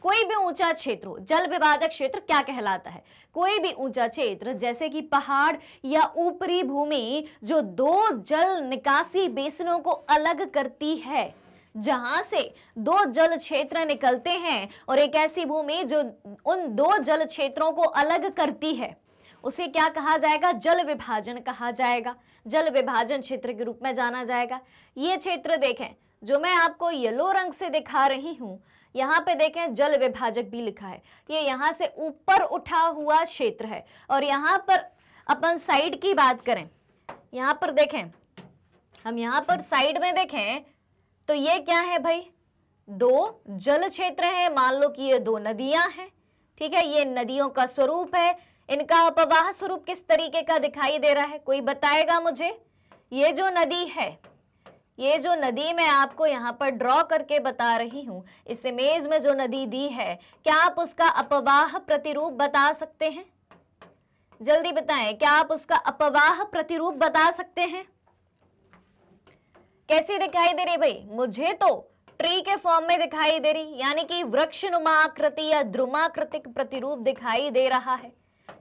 कोई भी ऊंचा क्षेत्र हो, जल विभाजक क्षेत्र क्या कहलाता है? कोई भी ऊंचा क्षेत्र जैसे कि पहाड़ या ऊपरी भूमि जो 2 जल निकासी बेसिनों को अलग करती है, जहां से 2 जल क्षेत्र निकलते हैं, और एक ऐसी भूमि जो उन 2 जल क्षेत्रों को अलग करती है, उसे क्या कहा जाएगा? जल विभाजन कहा जाएगा, जल विभाजन क्षेत्र के रूप में जाना जाएगा। ये क्षेत्र देखें, जो मैं आपको येलो रंग से दिखा रही हूं, यहाँ पे देखें जल विभाजक भी लिखा है। ये यहाँ से ऊपर उठा हुआ क्षेत्र है, और यहाँ पर अपन साइड की बात करें, यहाँ पर देखें, हम यहाँ पर साइड में देखें तो ये क्या है भाई? 2 जल क्षेत्र है। मान लो कि ये 2 नदियां हैं, ठीक है, ये नदियों का स्वरूप है। इनका अपवाह स्वरूप किस तरीके का दिखाई दे रहा है, कोई बताएगा मुझे? ये जो नदी है, ये जो नदी मैं आपको यहाँ पर ड्रॉ करके बता रही हूं, इस इमेज में जो नदी दी है, क्या आप उसका अपवाह प्रतिरूप बता सकते हैं? जल्दी बताएं, क्या आप उसका अपवाह प्रतिरूप बता सकते हैं? कैसी दिखाई दे रही भाई? मुझे तो ट्री के फॉर्म में दिखाई दे रही, यानी कि वृक्षनुमा आकृति या ध्रुमाकृतिक प्रतिरूप दिखाई दे रहा है।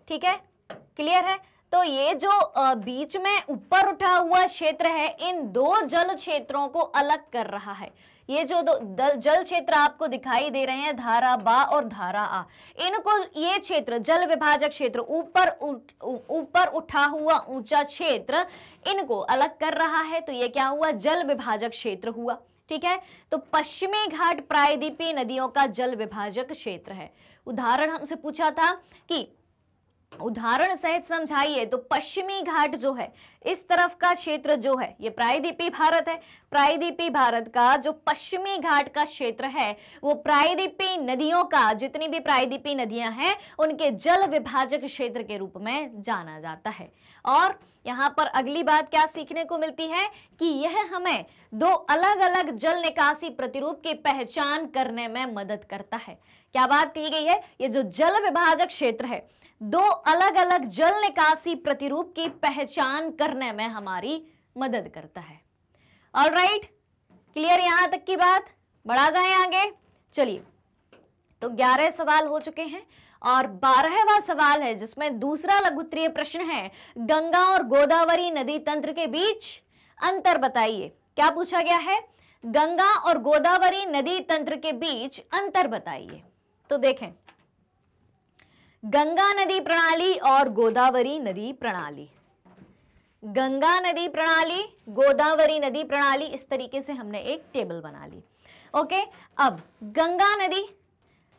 ठीक है, क्लियर है? तो ये जो बीच में ऊपर उठा हुआ क्षेत्र है, इन 2 जल क्षेत्रों को अलग कर रहा है। ये जो 2 जल क्षेत्र आपको दिखाई दे रहे हैं, धारा बा और धारा आ, इनको ये क्षेत्र जल विभाजक क्षेत्र, ऊपर उठा हुआ ऊंचा क्षेत्र, इनको अलग कर रहा है। तो ये क्या हुआ? जल विभाजक क्षेत्र हुआ। ठीक है, तो पश्चिमी घाट प्रायद्वीपीय नदियों का जल विभाजक क्षेत्र है। उदाहरण हमसे पूछा था कि उदाहरण सहित समझाइए, तो पश्चिमी घाट जो है, इस तरफ का क्षेत्र जो है, ये प्रायद्वीपीय भारत है। प्रायद्वीपीय भारत का जो पश्चिमी घाट का क्षेत्र है, वो प्रायद्वीपीय नदियों का, जितनी भी प्रायद्वीपीय नदियां हैं, उनके जल विभाजक क्षेत्र के रूप में जाना जाता है। और यहाँ पर अगली बात क्या सीखने को मिलती है कि यह हमें 2 अलग अलग जल निकासी प्रतिरूप की पहचान करने में मदद करता है। क्या बात कही गई है? ये जो जल विभाजक क्षेत्र है, 2 अलग अलग जल निकासी प्रतिरूप की पहचान करने में हमारी मदद करता है। ऑलराइट, क्लियर यहां तक की बात? बढ़ा जाए आगे। चलिए, तो 11 सवाल हो चुके हैं और 12वां सवाल है, जिसमें दूसरा लघुत्तरीय प्रश्न है, गंगा और गोदावरी नदी तंत्र के बीच अंतर बताइए। क्या पूछा गया है? गंगा और गोदावरी नदी तंत्र के बीच अंतर बताइए। तो देखें, गंगा नदी प्रणाली और गोदावरी नदी प्रणाली, गंगा नदी प्रणाली, गोदावरी नदी प्रणाली, इस तरीके से हमने एक टेबल बना ली। ओके, अब गंगा नदी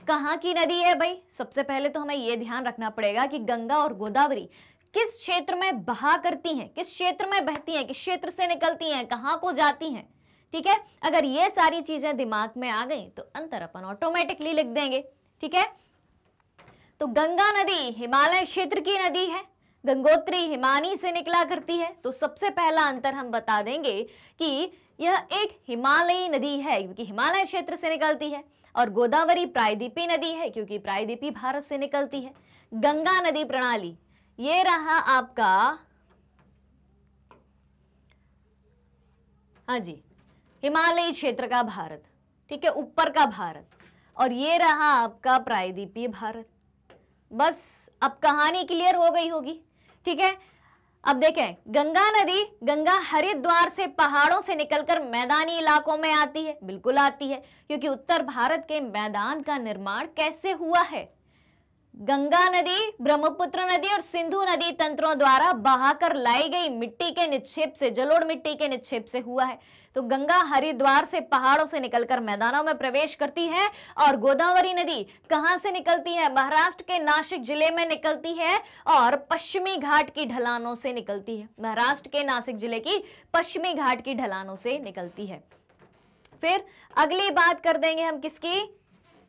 कहाँ की नदी है भाई? सबसे पहले तो हमें यह ध्यान रखना पड़ेगा कि गंगा और गोदावरी किस क्षेत्र में बहा करती हैं, किस क्षेत्र में बहती हैं, किस क्षेत्र से निकलती हैं, कहाँ को जाती हैं। ठीक है, अगर ये सारी चीजें दिमाग में आ गई तो अंतर अपन ऑटोमेटिकली लिख देंगे। ठीक है, तो गंगा नदी हिमालय क्षेत्र की नदी है, गंगोत्री हिमानी से निकला करती है। तो सबसे पहला अंतर हम बता देंगे कि यह एक हिमालयी नदी है, क्योंकि हिमालय क्षेत्र से निकलती है, और गोदावरी प्रायद्वीपीय नदी है, क्योंकि प्रायद्वीपीय भारत से निकलती है। गंगा नदी प्रणाली, ये रहा आपका, हाँ जी, हिमालयी क्षेत्र का भारत, ठीक है, ऊपर का भारत, और ये रहा आपका प्रायद्वीपीय भारत। बस अब कहानी क्लियर हो गई होगी, ठीक है। अब देखें, गंगा नदी, गंगा हरिद्वार से पहाड़ों से निकलकर मैदानी इलाकों में आती है, बिल्कुल आती है, क्योंकि उत्तर भारत के मैदान का निर्माण कैसे हुआ है? गंगा नदी, ब्रह्मपुत्र नदी और सिंधु नदी तंत्रों द्वारा बहाकर लाई गई मिट्टी के निक्षेप से, जलोढ़ मिट्टी के निक्षेप से हुआ है। तो गंगा हरिद्वार से पहाड़ों से निकलकर मैदानों में प्रवेश करती है। और गोदावरी नदी कहां से निकलती है? महाराष्ट्र के नासिक जिले में निकलती है और पश्चिमी घाट की ढलानों से निकलती है। महाराष्ट्र के नासिक जिले की पश्चिमी घाट की ढलानों से निकलती है। फिर अगली बात कर देंगे हम किसकी?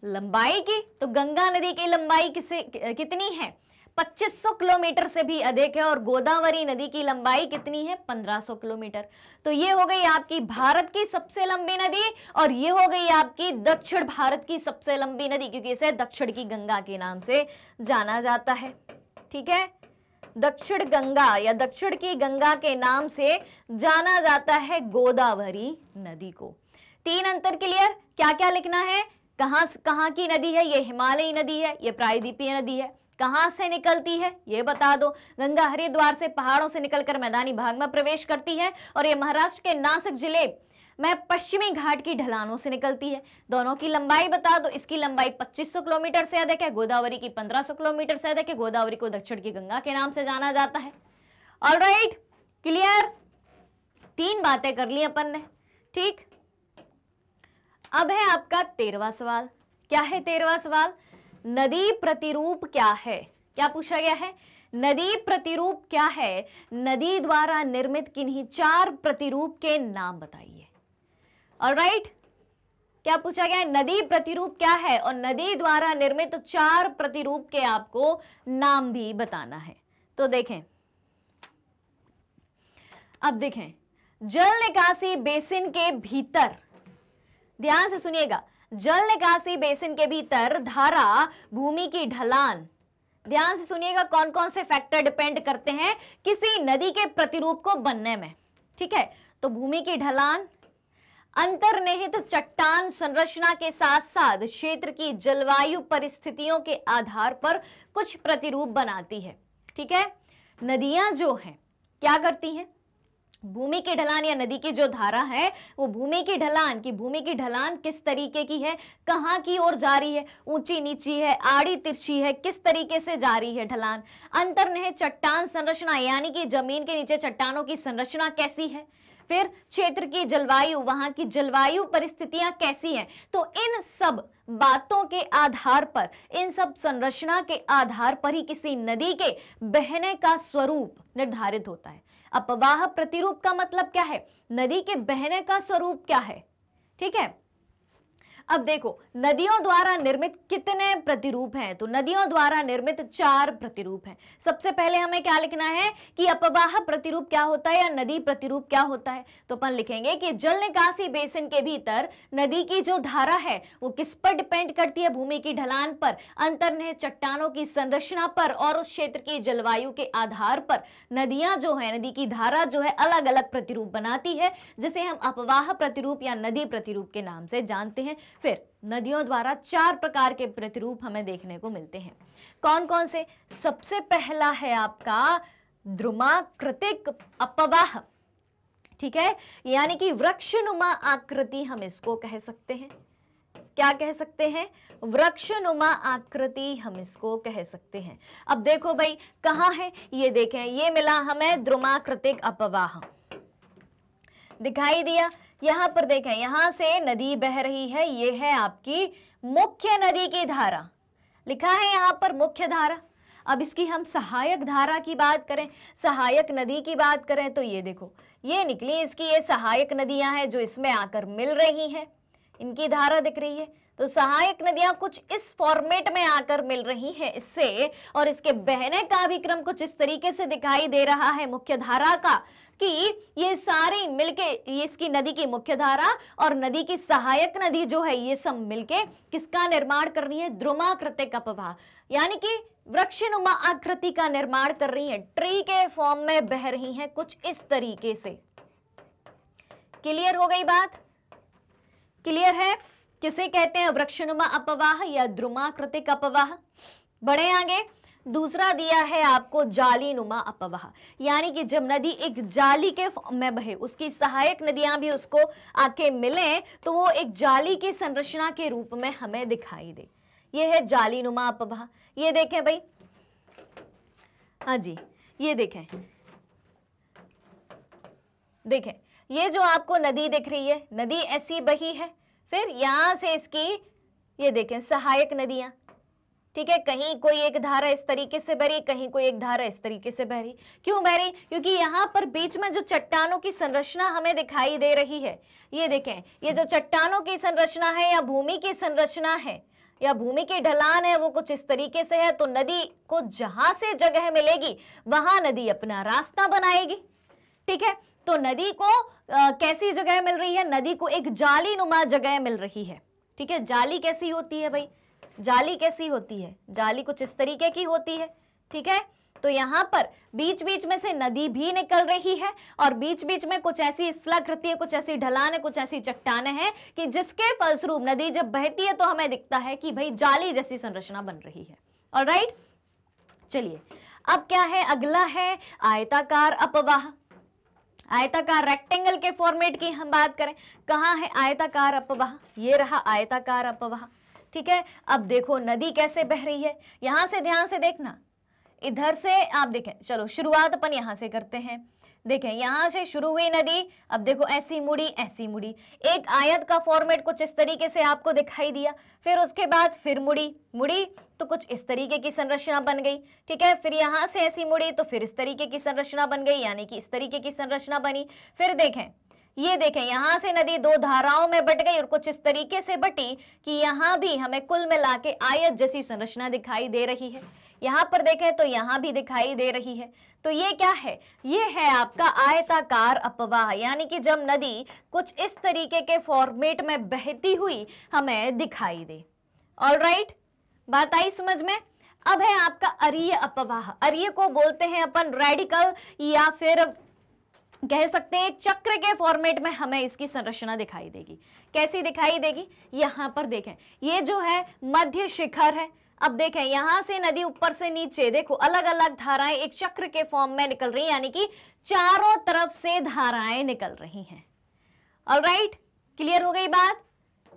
लंबाई की। तो गंगा नदी की लंबाई कितनी है? 2500 किलोमीटर से भी अधिक है। और गोदावरी नदी की लंबाई कितनी है? 1500 किलोमीटर। तो ये हो गई आपकी भारत की सबसे लंबी नदी, और ये हो गई आपकी दक्षिण भारत की सबसे लंबी नदी, क्योंकि इसे दक्षिण की गंगा के नाम से जाना जाता है। ठीक है, दक्षिण गंगा या दक्षिण की गंगा के नाम से जाना जाता है गोदावरी नदी को। 3 अंतर क्लियर? क्या क्या लिखना है? कहां की नदी है? ये हिमालयी नदी है, ये प्रायद्वीपीय नदी है। कहां से निकलती है ये बता दो। गंगा हरिद्वार से पहाड़ों से निकलकर मैदानी भाग में प्रवेश करती है, और ये महाराष्ट्र के नासिक जिले में पश्चिमी घाट की ढलानों से निकलती है। दोनों की लंबाई बता दो। इसकी लंबाई 2500 किलोमीटर से अधिक है, गोदावरी की 1500 किलोमीटर से अधिक है। गोदावरी को दक्षिण की गंगा के नाम से जाना जाता है। Alright, clear? 3 बातें कर ली अपन ने। ठीक, अब है आपका 13वां सवाल। क्या है 13वां सवाल? नदी प्रतिरूप क्या है? क्या पूछा गया है? नदी प्रतिरूप क्या है? नदी द्वारा निर्मित किन्हीं 4 प्रतिरूप के नाम बताइए। ऑलराइट, क्या पूछा गया है? नदी प्रतिरूप क्या है और नदी द्वारा निर्मित 4 प्रतिरूप के आपको नाम भी बताना है। तो देखें, अब देखें, जल निकासी बेसिन के भीतर, ध्यान से सुनिएगा, जल निकासी बेसिन के भीतर धारा, भूमि की ढलान, ध्यान से सुनिएगा, कौन कौन से फैक्टर डिपेंड करते हैं किसी नदी के प्रतिरूप को बनने में। ठीक है, तो भूमि की ढलान, अंतर्निहित चट्टान संरचना के साथ साथ क्षेत्र की जलवायु परिस्थितियों के आधार पर कुछ प्रतिरूप बनाती है। ठीक है, नदियां जो हैं क्या करती हैं? भूमि की ढलान या नदी की जो धारा है वो भूमि की ढलान किस तरीके की है, कहां की ओर जा रही है, ऊंची नीची है, आड़ी तिरछी है, किस तरीके से जा रही है ढलान। अंतर्निहित चट्टान संरचना यानी कि जमीन के नीचे चट्टानों की संरचना कैसी है। फिर क्षेत्र की जलवायु, वहां की जलवायु परिस्थितियां कैसी हैं। तो इन सब बातों के आधार पर, इन सब संरचना के आधार पर ही किसी नदी के बहने का स्वरूप निर्धारित होता है। अपवाह प्रतिरूप का मतलब क्या है? नदी के बहने का स्वरूप क्या है। ठीक है, अब देखो नदियों द्वारा निर्मित कितने प्रतिरूप हैं? तो नदियों द्वारा निर्मित 4 प्रतिरूप हैं। सबसे पहले हमें क्या लिखना है कि अपवाह प्रतिरूप क्या होता है या नदी प्रतिरूप क्या होता है। तो अपन लिखेंगे कि जल निकासी बेसिन के भीतर नदी की जो धारा है वो किस पर डिपेंड करती है? भूमि की ढलान पर, अंतर्निहित चट्टानों की संरचना पर और उस क्षेत्र की जलवायु के आधार पर नदियां जो है, नदी की धारा जो है अलग अलग प्रतिरूप बनाती है, जिसे हम अपवाह प्रतिरूप या नदी प्रतिरूप के नाम से जानते हैं। फिर नदियों द्वारा 4 प्रकार के प्रतिरूप हमें देखने को मिलते हैं। कौन कौन से? सबसे पहला है आपका द्रुमाकृतिक अपवाह। ठीक है, यानी कि वृक्षनुमा आकृति हम इसको कह सकते हैं। क्या कह सकते हैं? वृक्षनुमा आकृति हम इसको कह सकते हैं। अब देखो भाई कहां है, ये देखें, ये मिला हमें द्रुमाकृतिक अपवाह, दिखाई दिया। यहां पर देखें, यहां से नदी बह रही है, ये है आपकी मुख्य नदी की धारा, लिखा है यहां पर मुख्य धारा। अब इसकी हम सहायक धारा की बात करें, सहायक नदी की बात करें, तो ये देखो ये निकली इसकी, ये सहायक नदियां हैं जो इसमें आकर मिल रही हैं, इनकी धारा दिख रही है। तो सहायक नदियां कुछ इस फॉर्मेट में आकर मिल रही हैं इससे, और इसके बहने का भी क्रम कुछ इस तरीके से दिखाई दे रहा है मुख्य धारा का, कि ये सारी मिलके, ये इसकी नदी की मुख्य धारा और नदी की सहायक नदी जो है, ये सब मिलके किसका निर्माण कर रही है? द्रुमाकृतिक अपवाह। यानी कि वृक्षनुमा आकृति का निर्माण कर रही हैं, ट्री के फॉर्म में बह रही हैं कुछ इस तरीके से। क्लियर हो गई बात? क्लियर है? किसे कहते हैं वृक्षनुमा अपवाह या द्रुमाकृतिक अपवाह। बढ़े आगे, दूसरा दिया है आपको जालीनुमा अपवाह, यानी कि जब नदी एक जाली के फॉर्म में बहे, उसकी सहायक नदियां भी उसको आके मिले तो वो एक जाली की संरचना के रूप में हमें दिखाई दे। ये है जालीनुमा अपवाह। ये देखें भाई, हाँ जी, ये देखें, देखें ये जो आपको नदी दिख रही है, नदी ऐसी बही है, फिर यहां से इसकी ये देखें सहायक नदियां, ठीक है, कहीं कोई एक धारा इस तरीके से बह रही, कहीं कोई एक धारा इस तरीके से बह रही। क्यों बह रही? क्योंकि यहाँ पर बीच में जो चट्टानों की संरचना हमें दिखाई दे रही है, ये देखें, ये जो चट्टानों की संरचना है या भूमि की संरचना है या भूमि की ढलान है, वो कुछ इस तरीके से है, तो नदी को जहां से जगह मिलेगी वहां नदी अपना रास्ता बनाएगी। ठीक है, तो नदी को कैसी जगह मिल रही है? नदी को एक जाली नुमा जगह मिल रही है। ठीक है, जाली कैसी होती है भाई? जाली कैसी होती है? जाली कुछ इस तरीके की होती है। ठीक है, तो यहाँ पर बीच बीच में से नदी भी निकल रही है और बीच बीच में कुछ ऐसी स्थलाकृति है, कुछ ऐसी ढलान है, कुछ ऐसी चट्टानें हैं कि जिसके फलस्वरूप नदी जब बहती है तो हमें दिखता है कि भाई जाली जैसी संरचना बन रही है। ऑलराइट, चलिए अब क्या है? अगला है आयताकार अपवाह। आयताकार रेक्टेंगल के फॉर्मेट की हम बात करें, कहाँ है आयताकार अपवाह? ये रहा आयताकार अपवाह। ठीक है, अब देखो नदी कैसे बह रही है, यहां से ध्यान से देखना, इधर से आप देखें, चलो शुरुआत अपन यहां से करते हैं। देखें यहां से शुरू हुई नदी, अब देखो ऐसी मुड़ी, ऐसी मुड़ी, एक आयत का फॉर्मेट कुछ इस तरीके से आपको दिखाई दिया, फिर उसके बाद फिर मुड़ी, मुड़ी तो कुछ इस तरीके की संरचना बन गई। ठीक है, फिर यहां से ऐसी मुड़ी तो फिर इस तरीके की संरचना बन गई, यानी कि इस तरीके की संरचना बनी। फिर देखें, ये देखें यहां से नदी दो धाराओं में बट गई और कुछ इस तरीके से बटी कि यहां भी हमें कुल मिला के आयत जैसी संरचना दिखाई दे रही है। यहां पर देखें तो यहां भी दिखाई दे रही है। तो ये क्या है? ये है आपका आयताकार अपवाह, यानी कि जब नदी कुछ इस तरीके के फॉर्मेट में बहती हुई हमें दिखाई दे। ऑलराइट, बात आई समझ में? अब है आपका अरीय अपवाह। अरीय को बोलते हैं अपन रेडिकल, या फिर कह सकते हैं चक्र के फॉर्मेट में हमें इसकी संरचना दिखाई देगी। कैसी दिखाई देगी? यहां पर देखें, ये जो है मध्य शिखर है। अब देखें यहां से नदी ऊपर से नीचे देखो अलग अलग धाराएं एक चक्र के फॉर्म में निकल रही, यानी कि चारों तरफ से धाराएं निकल रही हैं। ऑलराइट, क्लियर हो गई बात?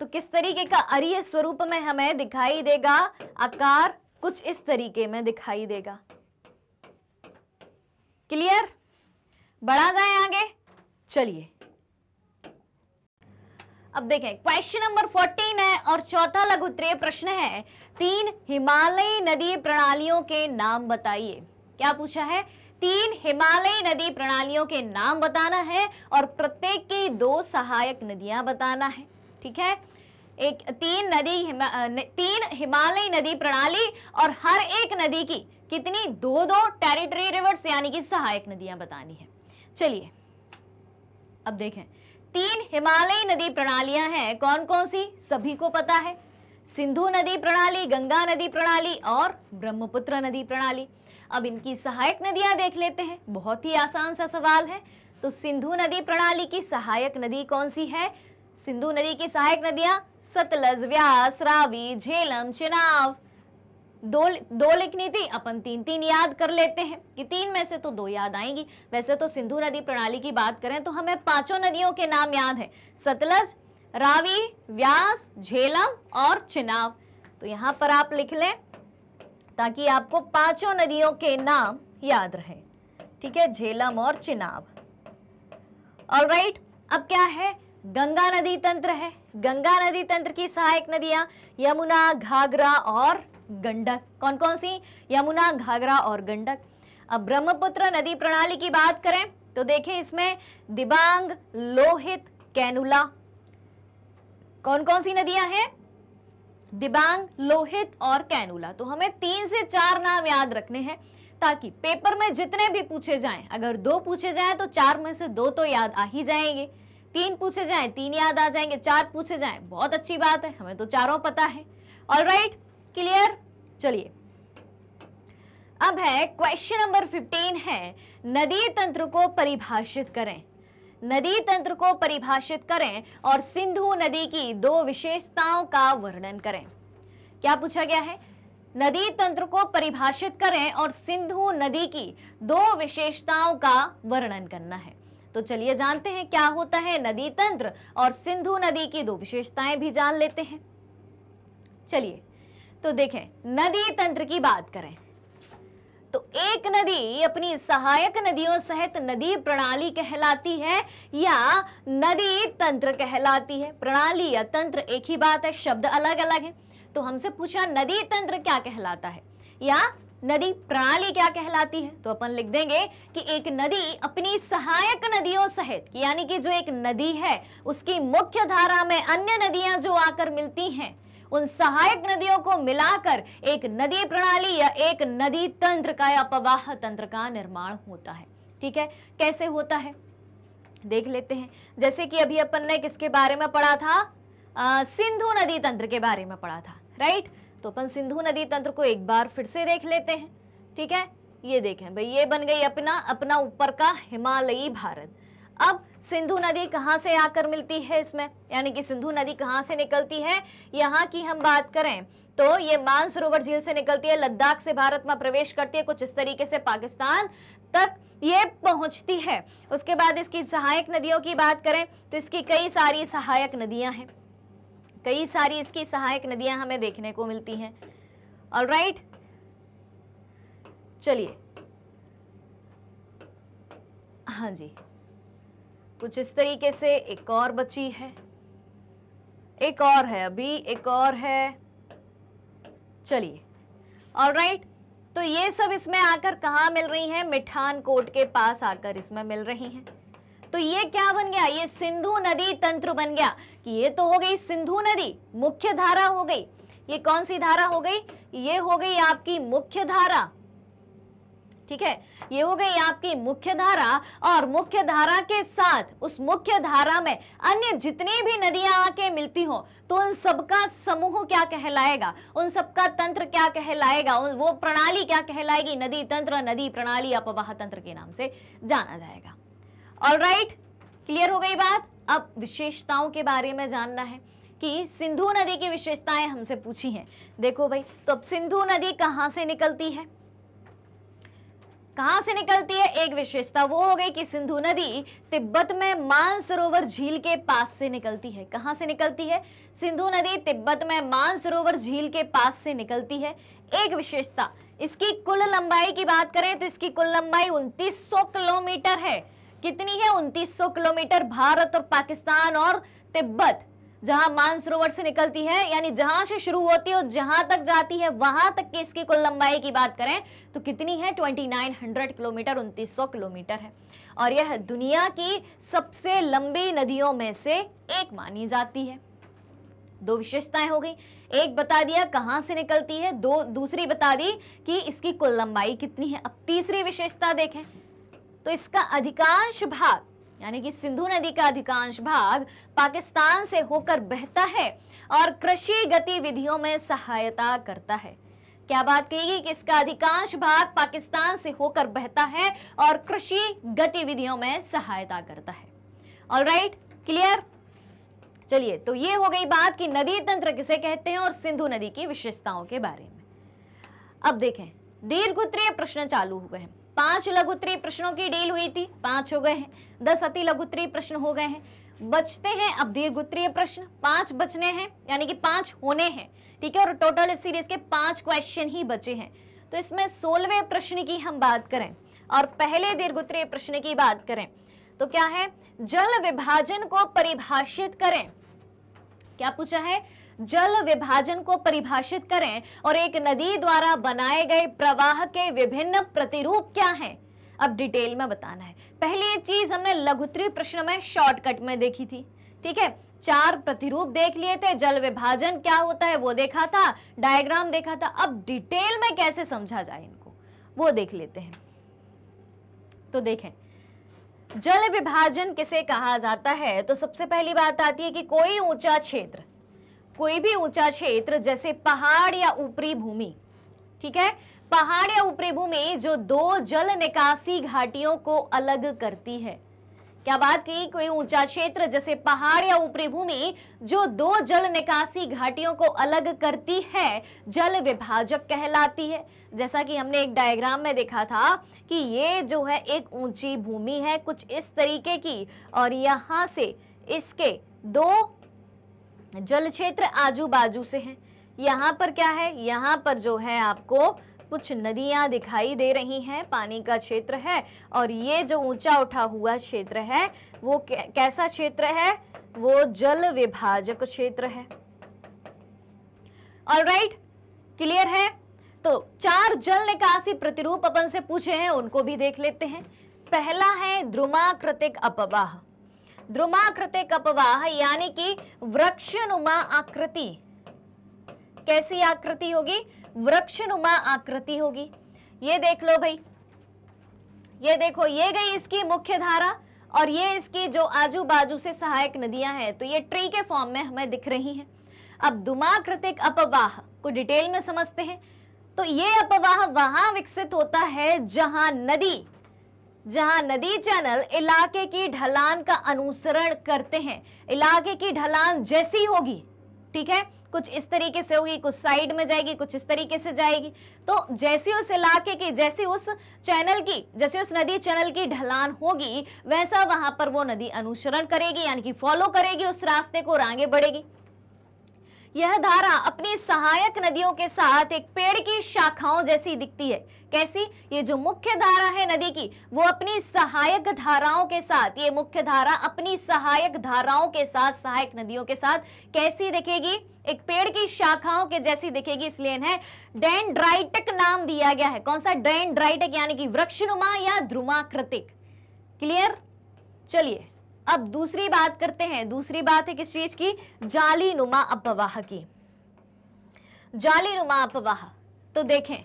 तो किस तरीके का अरीय स्वरूप में हमें दिखाई देगा? आकार कुछ इस तरीके में दिखाई देगा। क्लियर? बढ़ा जाए आगे, चलिए अब देखें क्वेश्चन नंबर 14 है और चौथा लघु उत्तरीय प्रश्न है, 3 हिमालयी नदी प्रणालियों के नाम बताइए। क्या पूछा है? 3 हिमालयी नदी प्रणालियों के नाम बताना है और प्रत्येक की 2 सहायक नदियां बताना है। ठीक है, 3 हिमालयी नदी प्रणाली और हर एक नदी की कितनी? 2 टेरिटरी रिवर्स यानी कि सहायक नदियां बतानी है। चलिए अब देखें, 3 हिमालयी नदी प्रणालियां हैं, कौन कौन सी? सभी को पता है, सिंधु नदी प्रणाली, गंगा नदी प्रणाली और ब्रह्मपुत्र नदी प्रणाली। अब इनकी सहायक नदियां देख लेते हैं, बहुत ही आसान सा सवाल है। तो सिंधु नदी प्रणाली की सहायक नदी कौन सी है? सिंधु नदी की सहायक नदियां सतलज, व्यास, रावी, झेलम, चिनाब। दो लिखनी थी, अपन 3 याद कर लेते हैं कि 3 में से तो 2 याद आएंगी। वैसे तो सिंधु नदी प्रणाली की बात करें तो हमें 5 नदियों के नाम याद है, सतलज, रावी, व्यास, झेलम और चिनाब। तो यहां पर आप लिख लें ताकि आपको 5 नदियों के नाम याद रहे। ठीक है, झेलम और चिनाब। ऑलराइट, अब क्या है? गंगा नदी तंत्र है। गंगा नदी तंत्र की सहायक नदियां यमुना, घाघरा और गंडक। कौन कौन सी? यमुना, घाघरा और गंडक। अब ब्रह्मपुत्र नदी प्रणाली की बात करें तो देखें इसमें दिबांग, लोहित, कैनुला। कौन कौन सी नदियां हैं? दिबांग, लोहित और कैनुला। तो हमें 3 से 4 नाम याद रखने हैं ताकि पेपर में जितने भी पूछे जाएं, अगर 2 पूछे जाएं तो 4 में से 2 तो याद आ ही जाएंगे, 3 पूछे जाएं 3 याद आ जाएंगे, 4 पूछे जाएं बहुत अच्छी बात है, हमें तो चारों पता है। Alright, clear? चलिए अब है क्वेश्चन नंबर 15 है, नदी तंत्र को परिभाषित करें। नदी तंत्र को परिभाषित करें और सिंधु नदी की दो विशेषताओं का वर्णन करें। क्या पूछा गया है? नदी तंत्र को परिभाषित करें और सिंधु नदी की दो विशेषताओं का वर्णन करना है। तो चलिए जानते हैं क्या होता है नदी तंत्र और सिंधु नदी की दो विशेषताएं भी जान लेते हैं। चलिए तो देखें, नदी तंत्र की बात करें तो एक नदी अपनी सहायक नदियों सहित नदी प्रणाली कहलाती है या नदी तंत्र कहलाती है। प्रणाली या तंत्र एक ही बात है, शब्द अलग अलग है। तो हमसे पूछा नदी तंत्र क्या कहलाता है या नदी प्रणाली क्या कहलाती है, तो अपन लिख देंगे कि एक नदी अपनी सहायक नदियों सहित, यानी कि जो एक नदी है उसकी मुख्य धारा में अन्य नदियां जो आकर मिलती हैं, उन सहायक नदियों को मिलाकर एक नदी प्रणाली या एक नदी तंत्र का या प्रवाह तंत्र का निर्माण होता है। ठीक है, कैसे होता है देख लेते हैं। जैसे कि अभी अपन ने किसके बारे में पढ़ा था, सिंधु नदी तंत्र के बारे में पढ़ा था, राइट। तो अपन सिंधु नदी तंत्र को एक बार फिर से देख लेते हैं। ठीक है, ये देखें भाई, ये बन गई अपना ऊपर का हिमालयी भारत। अब सिंधु नदी कहां से आकर मिलती है इसमें, यानी कि सिंधु नदी कहां से निकलती है, यहाँ की हम बात करें तो ये मानसरोवर झील से निकलती है, लद्दाख से भारत में प्रवेश करती है, कुछ इस तरीके से पाकिस्तान तक ये पहुंचती है। उसके बाद इसकी सहायक नदियों की बात करें तो इसकी कई सारी सहायक नदियां हैं, कई सारी इसकी सहायक नदियां हमें देखने को मिलती हैं। ऑलराइट, चलिए हाँ जी, कुछ इस तरीके से एक और बची है, एक और है, अभी एक और है। चलिए ऑलराइट, तो ये सब इसमें आकर कहाँ मिल रही हैं, मिठानकोट के पास आकर इसमें मिल रही हैं। तो ये क्या बन गया, ये सिंधु नदी तंत्र बन गया कि ये तो हो गई सिंधु नदी मुख्य धारा हो गई। ये कौन सी धारा हो गई, ये हो गई आपकी मुख्य धारा। ठीक है, ये हो गई आपकी मुख्य धारा, और मुख्य धारा के साथ उस मुख्य धारा में अन्य जितनी भी नदियां आके मिलती हो तो उन सबका समूह क्या कहलाएगा, उन सबका तंत्र क्या कहलाएगा, वो प्रणाली क्या कहलाएगी, नदी तंत्र, नदी प्रणाली या प्रवाह तंत्र के नाम से जाना जाएगा। ऑलराइट, क्लियर हो गई बात। अब विशेषताओं के बारे में जानना है कि सिंधु नदी की विशेषताएं हमसे पूछी हैं। देखो भाई, तो अब सिंधु नदी कहां से निकलती है, कहां से निकलती है, एक विशेषता वो हो गई कि सिंधु नदी तिब्बत में मानसरोवर झील के पास से निकलती है। कहां से निकलती है, सिंधु नदी तिब्बत में मानसरोवर झील के पास से निकलती है। एक विशेषता, इसकी कुल लंबाई की बात करें तो इसकी कुल लंबाई 2900 किलोमीटर है। कितनी है, 2900 किलोमीटर। भारत और पाकिस्तान और तिब्बत जहां मानसरोवर से निकलती है, यानी जहां से शुरू होती है और जहां तक जाती है वहां तक की इसकी कुल लंबाई की बात करें तो कितनी है, 2900 किलोमीटर, 2900 किलोमीटर है। और यह दुनिया की सबसे लंबी नदियों में से एक मानी जाती है। दो विशेषताएं हो गई, एक बता दिया कहां से निकलती है, दूसरी बता दी कि इसकी कुल लंबाई कितनी है। अब तीसरी विशेषता देखें तो इसका अधिकांश भाग, यानी कि सिंधु नदी का अधिकांश भाग पाकिस्तान से होकर बहता है और कृषि गतिविधियों में सहायता करता है। क्या बात कहेगी कि इसका अधिकांश भाग पाकिस्तान से होकर बहता है और कृषि गतिविधियों में सहायता करता है। Alright, clear. चलिए, तो ये हो गई बात कि नदी तंत्र किसे कहते हैं और सिंधु नदी की विशेषताओं के बारे में। अब देखें, दीर्घ उत्तरीय प्रश्न चालू हुए हैं। 5 लघु उत्तरीय प्रश्नों की डील हुई थी, 5 हो गए हैं, 10 अति लघु उत्तरीय प्रश्न हो गए हैं। बचते हैं अब दीर्घ उत्तरीय प्रश्न, 5 बचने हैं, यानी कि 5 होने हैं। ठीक है, और टोटल इस सीरीज के 5 क्वेश्चन ही बचे हैं। तो इसमें 16वें प्रश्न की हम बात करें और पहले दीर्घ उत्तरीय प्रश्न की बात करें तो क्या है, जल विभाजन को परिभाषित करें। क्या पूछा है, जल विभाजन को परिभाषित करें और एक नदी द्वारा बनाए गए प्रवाह के विभिन्न प्रतिरूप क्या हैं। अब डिटेल में बताना है। पहली चीज हमने लघु उत्तरीय प्रश्न में शॉर्टकट में देखी थी। ठीक है, 4 प्रतिरूप देख लिए थे, जल विभाजन क्या होता है वो देखा था, डायग्राम देखा था। अब डिटेल में कैसे समझा जाए इनको वो देख लेते हैं। तो देखें, जल विभाजन किसे कहा जाता है, तो सबसे पहली बात आती है कि कोई ऊंचा क्षेत्र, कोई भी ऊंचा क्षेत्र जैसे पहाड़ या ऊपरी भूमि, ठीक है, पहाड़ या ऊपरी भूमि जो दो जल निकासी घाटियों को अलग करती है। क्या बात की? कोई ऊंचा क्षेत्र जैसे पहाड़ या ऊपरी भूमि जो दो जल निकासी घाटियों को अलग करती है, जल विभाजक कहलाती है। जैसा कि हमने एक डायग्राम में देखा था कि ये जो है एक ऊंची भूमि है कुछ इस तरीके की, और यहां से इसके दो जल क्षेत्र आजू बाजू से हैं। यहाँ पर क्या है? यहाँ पर जो है आपको कुछ नदियां दिखाई दे रही हैं, पानी का क्षेत्र है, और ये जो ऊंचा उठा हुआ क्षेत्र है वो कैसा क्षेत्र है? वो जल विभाजक क्षेत्र है। ऑलराइट, क्लियर है? तो 4 जल निकासी प्रतिरूप अपन से पूछे हैं, उनको भी देख लेते हैं। पहला है द्रुमाकृतिक अपवाह। द्रुमाकृतिक अपवाह यानी कि वृक्षनुमा आकृति। कैसी आकृति होगी? वृक्षनुमा आकृति होगी। ये देख लो भाई, ये देखो, ये गई इसकी मुख्य धारा और ये इसकी जो आजू बाजू से सहायक नदियां हैं, तो ये ट्री के फॉर्म में हमें दिख रही हैं। अब द्रुमाकृतिक अपवाह को डिटेल में समझते हैं। तो ये अपवाह वहां विकसित होता है जहां नदी चैनल इलाके की ढलान का अनुसरण करते हैं। इलाके की ढलान जैसी होगी, ठीक है, कुछ इस तरीके से होगी, कुछ साइड में जाएगी, कुछ इस तरीके से जाएगी। तो जैसी उस इलाके की, जैसी उस चैनल की, जैसे उस नदी चैनल की ढलान होगी, वैसा वहां पर वो नदी अनुसरण करेगी, यानी कि फॉलो करेगी उस रास्ते को और आगे बढ़ेगी। यह धारा अपनी सहायक नदियों के साथ एक पेड़ की शाखाओं जैसी दिखती है। कैसी? ये जो मुख्य धारा है नदी की, वो अपनी सहायक धाराओं के साथ, ये मुख्य धारा अपनी सहायक धाराओं के साथ, सहायक नदियों के साथ कैसी दिखेगी? एक पेड़ की शाखाओं के जैसी दिखेगी, इसलिए इन्हें डेंड्राइटिक नाम दिया गया है। कौन सा? डेंड्राइटिक, यानी कि वृक्षनुमा या द्रुमाकृतिक। क्लियर? चलिए अब दूसरी बात करते हैं। दूसरी बात है किस चीज की? जालीनुमा अपवाह की। जालीनुमा अपवाह, तो देखें,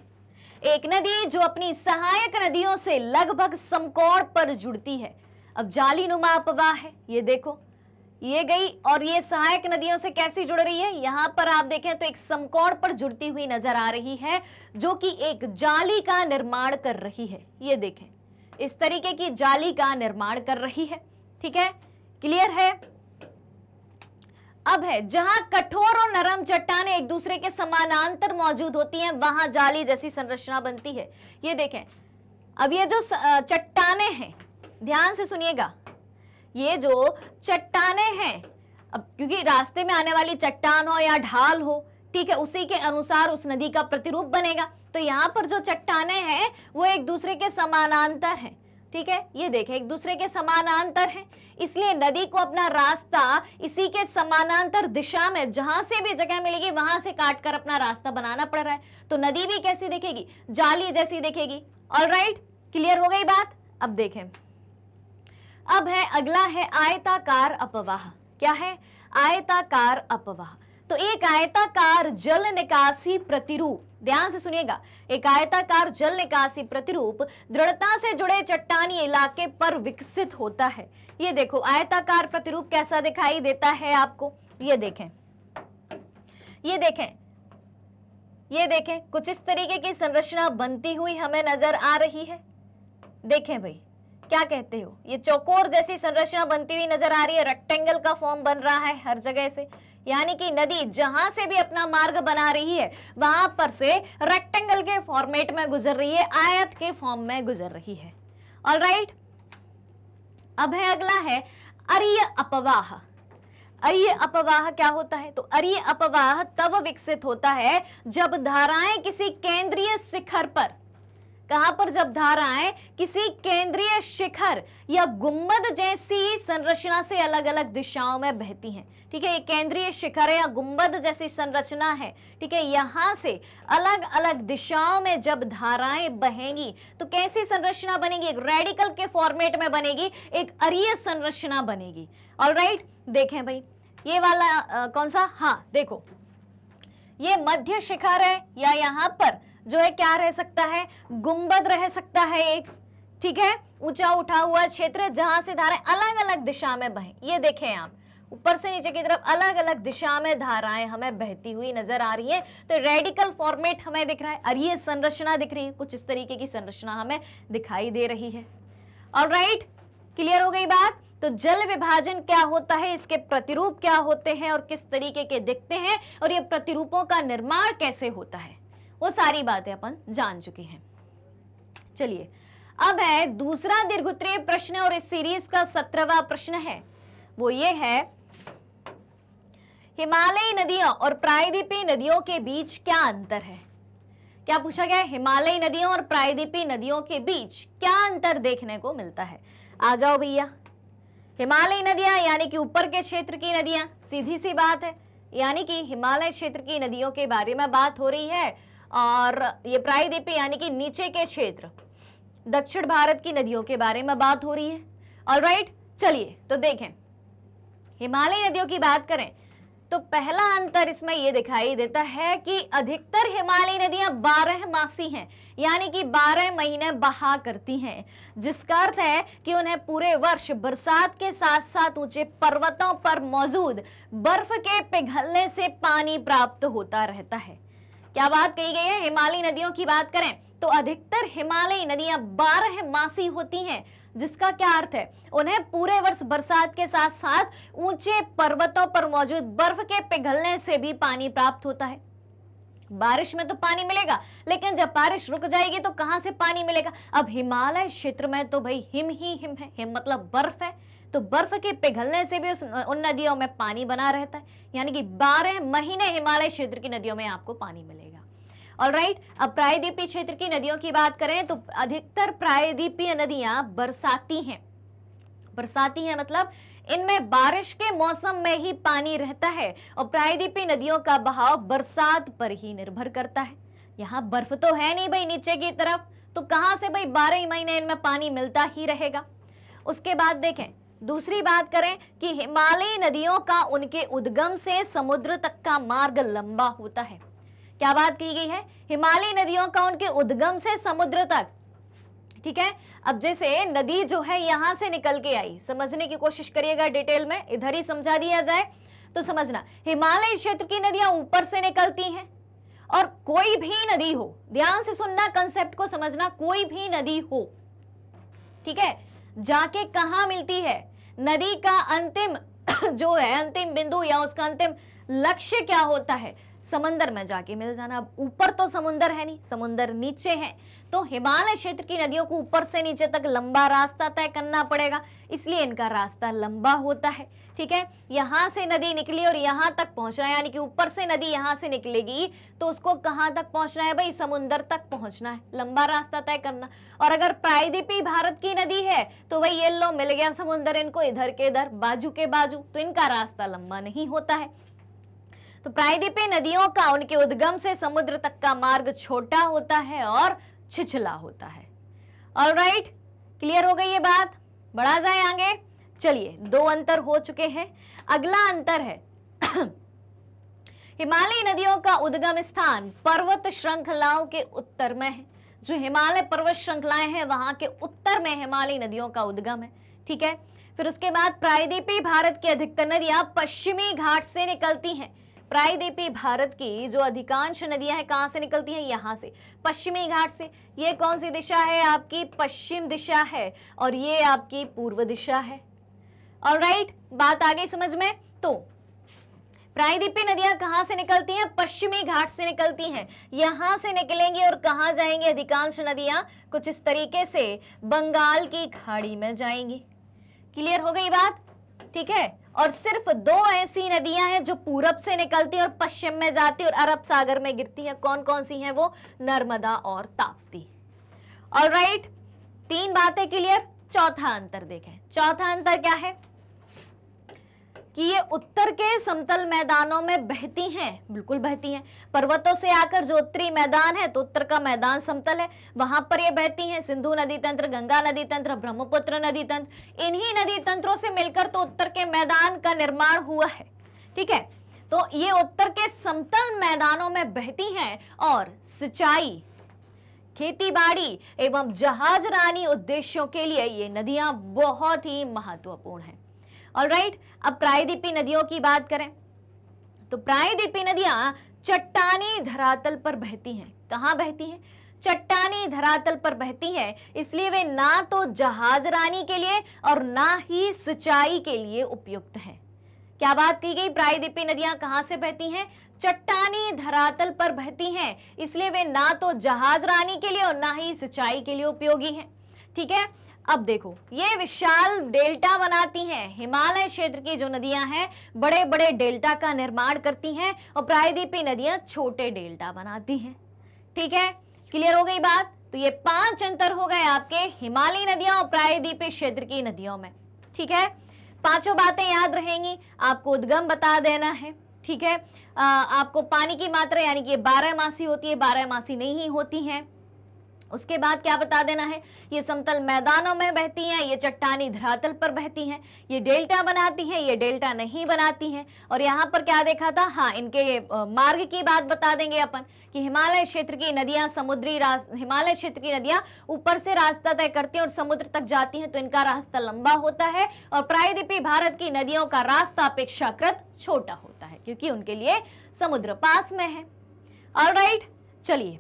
एक नदी जो अपनी सहायक नदियों से लगभग समकोण पर जुड़ती है। अब जालीनुमा अपवाह है, ये देखो, ये गई और ये सहायक नदियों से कैसी जुड़ रही है? यहां पर आप देखें तो एक समकोण पर जुड़ती हुई नजर आ रही है, जो कि एक जाली का निर्माण कर रही है। ये देखें, इस तरीके की जाली का निर्माण कर रही है। ठीक है, क्लियर है? अब है जहां कठोर और नरम चट्टानें एक दूसरे के समानांतर मौजूद होती हैं, वहां जाली जैसी संरचना बनती है। ये देखें, अब ये जो चट्टानें हैं, ध्यान से सुनिएगा, ये जो चट्टानें हैं, अब क्योंकि रास्ते में आने वाली चट्टान हो या ढाल हो, ठीक है, उसी के अनुसार उस नदी का प्रतिरूप बनेगा। तो यहां पर जो चट्टानें हैं वो एक दूसरे के समानांतर हैं। ठीक है, ये देखें, एक दूसरे के समानांतर हैं, इसलिए नदी को अपना रास्ता इसी के समानांतर दिशा में जहां से भी जगह मिलेगी वहां से काटकर अपना रास्ता बनाना पड़ रहा है। तो नदी भी कैसी दिखेगी? जाली जैसी दिखेगी। ऑलराइट, क्लियर हो गई बात? अब देखें, अब है अगला है आयताकार अपवाह। क्या है? आयताकार अपवाह। तो एक आयताकार जल निकासी प्रतिरूप, ध्यान से सुनिएगा, एक आयताकार जल निकासी प्रतिरूप दृढ़ता से जुड़े चट्टानी इलाके पर विकसित होता है। ये देखो, आयताकार प्रतिरूप कैसा दिखाई देता है आपको? ये देखें, ये देखें, ये देखें, कुछ इस तरीके की संरचना बनती हुई हमें नजर आ रही है। देखें भाई, क्या कहते हो? ये चौकोर जैसी संरचना बनती हुई नजर आ रही है, रेक्टेंगल का फॉर्म बन रहा है हर जगह से, यानी कि नदी जहां से भी अपना मार्ग बना रही है वहां पर से रेक्टेंगल के फॉर्मेट में गुजर रही है, आयत के फॉर्म में गुजर रही है। ऑलराइट, अब है अगला है अरीय अपवाह। अरीय अपवाह क्या होता है? तो अरीय अपवाह तब विकसित होता है जब धाराएं किसी केंद्रीय शिखर पर, कहां पर? जब धाराएं किसी केंद्रीय शिखर या गुंबद जैसी संरचना से अलग अलग दिशाओं में बहती हैं। ठीक है, ये केंद्रीय शिखर या गुंबद जैसी संरचना है। ठीक है, यहां से अलग अलग दिशाओं में जब धाराएं बहेंगी तो कैसी संरचना बनेगी? एक रेडिकल के फॉर्मेट में बनेगी, एक अरीय संरचना बनेगी। ऑलराइट, देखें भाई, ये वाला कौन सा? हाँ, देखो, ये मध्य शिखर है, या यहां पर जो है क्या रह सकता है? गुंबद रह सकता है एक। ठीक है, ऊंचा उठा हुआ क्षेत्र जहां से धाराएं अलग अलग दिशा में बहें। ये देखें आप, ऊपर से नीचे की तरफ अलग अलग दिशा में धाराएं हमें बहती हुई नजर आ रही है। तो रेडिकल फॉर्मेट हमें दिख रहा है और ये संरचना दिख रही है, कुछ इस तरीके की संरचना हमें दिखाई दे रही है। ऑलराइट, क्लियर हो गई बात। तो जल विभाजन क्या होता है, इसके प्रतिरूप क्या होते हैं और किस तरीके के दिखते हैं, और ये प्रतिरूपों का निर्माण कैसे होता है, वो सारी बातें अपन जान चुके हैं। चलिए, अब है दूसरा दीर्घोत्तरीय प्रश्न और इस सीरीज का 17वां प्रश्न है। वो ये है, हिमालयी नदियों और प्रायद्वीपीय नदियों के बीच क्या अंतर है। क्या पूछा गया है, हिमालयी नदियों और प्रायद्वीपीय नदियों के बीच क्या अंतर देखने को मिलता है। आ जाओ भैया, हिमालयी नदियां यानी कि ऊपर के क्षेत्र की नदियां, सीधी सी बात है, यानी कि हिमालय क्षेत्र की नदियों के बारे में बात हो रही है, और ये प्रायद्वीपीय यानी कि नीचे के क्षेत्र दक्षिण भारत की नदियों के बारे में बात हो रही है। ऑलराइट, चलिए तो देखें, हिमालयी नदियों की बात करें तो पहला अंतर इसमें यह दिखाई देता है कि अधिकतर हिमालयी नदियां 12 मासी हैं, यानी कि 12 महीने बहा करती हैं, जिसका अर्थ है कि उन्हें पूरे वर्ष बरसात के साथ साथ ऊंचे पर्वतों पर मौजूद बर्फ के पिघलने से पानी प्राप्त होता रहता है। क्या बात कही गई है, हिमालयी नदियों की बात करें तो अधिकतर हिमालयी नदियां 12 मासी होती हैं, जिसका क्या अर्थ है, उन्हें पूरे वर्ष बरसात के साथ साथ ऊंचे पर्वतों पर मौजूद बर्फ के पिघलने से भी पानी प्राप्त होता है। बारिश में तो पानी मिलेगा, लेकिन जब बारिश रुक जाएगी तो कहां से पानी मिलेगा। अब हिमालय क्षेत्र में तो भाई हिम ही हिम है, हिम मतलब बर्फ है, तो बर्फ के पिघलने से भी उन नदियों में पानी बना रहता है, यानी कि 12 महीने हिमालय क्षेत्र की नदियों में आपको पानी मिलेगा। ऑलराइट, अब प्रायद्वीपीय क्षेत्र की नदियों की बात करें तो अधिकतर प्रायद्वीपीय नदियां बरसाती हैं। बरसाती हैं मतलब इनमें बारिश के मौसम में ही पानी रहता है, और प्रायद्वीपीय नदियों का बहाव बरसात पर ही निर्भर करता है। यहाँ बर्फ तो है नहीं भाई नीचे की तरफ, तो कहां से भाई 12 महीने इनमें पानी मिलता ही रहेगा। उसके बाद देखें, दूसरी बात करें कि हिमालयी नदियों का उनके उद्गम से समुद्र तक का मार्ग लंबा होता है। क्या बात की गई है, हिमालयी नदियों का उनके उद्गम से समुद्र तक, ठीक है। अब जैसे नदी जो है यहां से निकल के आई, समझने की कोशिश करिएगा डिटेल में, इधर ही समझा दिया जाए तो समझना, हिमालय क्षेत्र की नदियां ऊपर से निकलती हैं, और कोई भी नदी हो, ध्यान से सुनना, कंसेप्ट को समझना, कोई भी नदी हो, ठीक है, जाके कहां मिलती है, नदी का अंतिम जो है अंतिम बिंदु या उसका अंतिम लक्ष्य क्या होता है, समंदर में जाके मिल जाना। अब ऊपर तो समुंदर है नहीं, समुंदर नीचे है, तो हिमालय क्षेत्र की नदियों को ऊपर से नीचे तक लंबा रास्ता तय करना पड़ेगा, इसलिए इनका रास्ता लंबा होता है, ठीक है। यहां से नदी निकली और यहां तक पहुंचना है, यानी कि ऊपर से नदी यहां से निकलेगी तो उसको कहां तक पहुंचना है भाई, समुंदर तक पहुंचना है, लंबा रास्ता तय करना। और अगर प्रायद्वीपीय भारत की नदी है तो भाई ये लो मिल गया समुंदर इनको, इधर के इधर, बाजू के बाजू, तो इनका रास्ता लंबा नहीं होता है। तो प्रायद्वीपीय नदियों का उनके उद्गम से समुद्र तक का मार्ग छोटा होता है और छिछला होता है। ऑलराइट, क्लियर हो गई ये बात, बढ़ा जाए आगे। चलिए, 2 अंतर हो चुके हैं। अगला अंतर है हिमालयी नदियों का उद्गम स्थान पर्वत श्रृंखलाओं के उत्तर में है। जो हिमालय पर्वत श्रृंखलाएं हैं वहां के उत्तर में हिमालयी नदियों का उद्गम है, ठीक है। फिर उसके बाद प्रायद्वीपीय भारत की अधिकतर नदियां पश्चिमी घाट से निकलती हैं। प्रायद्वीपीय भारत की जो अधिकांश नदियां हैं कहां से निकलती हैं, यहां से, पश्चिमी घाट से। ये कौन सी दिशा है, आपकी पश्चिम दिशा है, और ये आपकी पूर्व दिशा है। ऑलराइट, बात आ गई समझ में। तो प्रायद्वीपीय नदियां कहां से निकलती हैं, पश्चिमी घाट से निकलती हैं, यहां से निकलेंगी और कहां जाएंगी, अधिकांश नदियां कुछ इस तरीके से बंगाल की खाड़ी में जाएंगी। क्लियर हो गई बात, ठीक है। और सिर्फ 2 ऐसी नदियां हैं जो पूरब से निकलती हैं और पश्चिम में जाती और अरब सागर में गिरती हैं। कौन कौन सी हैं वो, नर्मदा और ताप्ती। ऑलराइट, 3 बातें क्लियर। चौथा अंतर देखें, चौथा अंतर क्या है कि ये उत्तर के समतल मैदानों में बहती हैं, बिल्कुल बहती हैं। पर्वतों से आकर जो उत्तरी मैदान है, तो उत्तर का मैदान समतल है, वहां पर ये बहती हैं। सिंधु नदी तंत्र, गंगा नदी तंत्र, ब्रह्मपुत्र नदी तंत्र, इन्हीं नदी तंत्रों से मिलकर तो उत्तर के मैदान का निर्माण हुआ है, ठीक है। तो ये उत्तर के समतल मैदानों में बहती हैं और सिंचाई, खेतीबाड़ी एवं जहाजरानी उद्देश्यों के लिए ये नदियां बहुत ही महत्वपूर्ण हैं। ऑलराइट, अब प्रायद्वीपीय नदियों की बात करें तो प्रायद्वीपीय नदियां चट्टानी धरातल पर बहती हैं। कहां बहती हैं? चट्टानी धरातल पर बहती है, इसलिए वे ना तो जहाजरानी के लिए और ना ही सिंचाई के लिए उपयुक्त हैं। क्या बात की गई? प्रायद्वीपीय नदियां कहां से बहती हैं? चट्टानी धरातल पर बहती हैं, इसलिए वे ना तो जहाजरानी के लिए और ना ही सिंचाई के लिए उपयोगी हैं। ठीक है, अब देखो ये विशाल डेल्टा बनाती हैं। हिमालय क्षेत्र की जो नदियां हैं बड़े बड़े डेल्टा का निर्माण करती हैं और प्रायद्वीपीय नदियां छोटे डेल्टा बनाती हैं। ठीक है, क्लियर हो गई बात? तो ये 5 अंतर हो गए आपके हिमालयी नदियों और प्रायद्वीपीय क्षेत्र की नदियों में। ठीक है, पांचों बातें याद रहेंगी। आपको उद्गम बता देना है। ठीक है, आपको पानी की मात्रा यानी कि 12 मासी होती है, 12 मासी नहीं होती हैं। उसके बाद क्या बता देना है? ये समतल मैदानों में बहती हैं, ये चट्टानी धरातल पर बहती हैं, ये डेल्टा बनाती हैं, ये डेल्टा नहीं बनाती हैं। और यहाँ पर क्या देखा था? हाँ, इनके मार्ग की बात बता देंगे अपन कि हिमालय क्षेत्र की नदियां हिमालय क्षेत्र की नदियां ऊपर से रास्ता तय करती हैं और समुद्र तक जाती हैं, तो इनका रास्ता लंबा होता है। और प्रायद्वीपीय भारत की नदियों का रास्ता अपेक्षाकृत छोटा होता है क्योंकि उनके लिए समुद्र पास में है। ऑलराइट, चलिए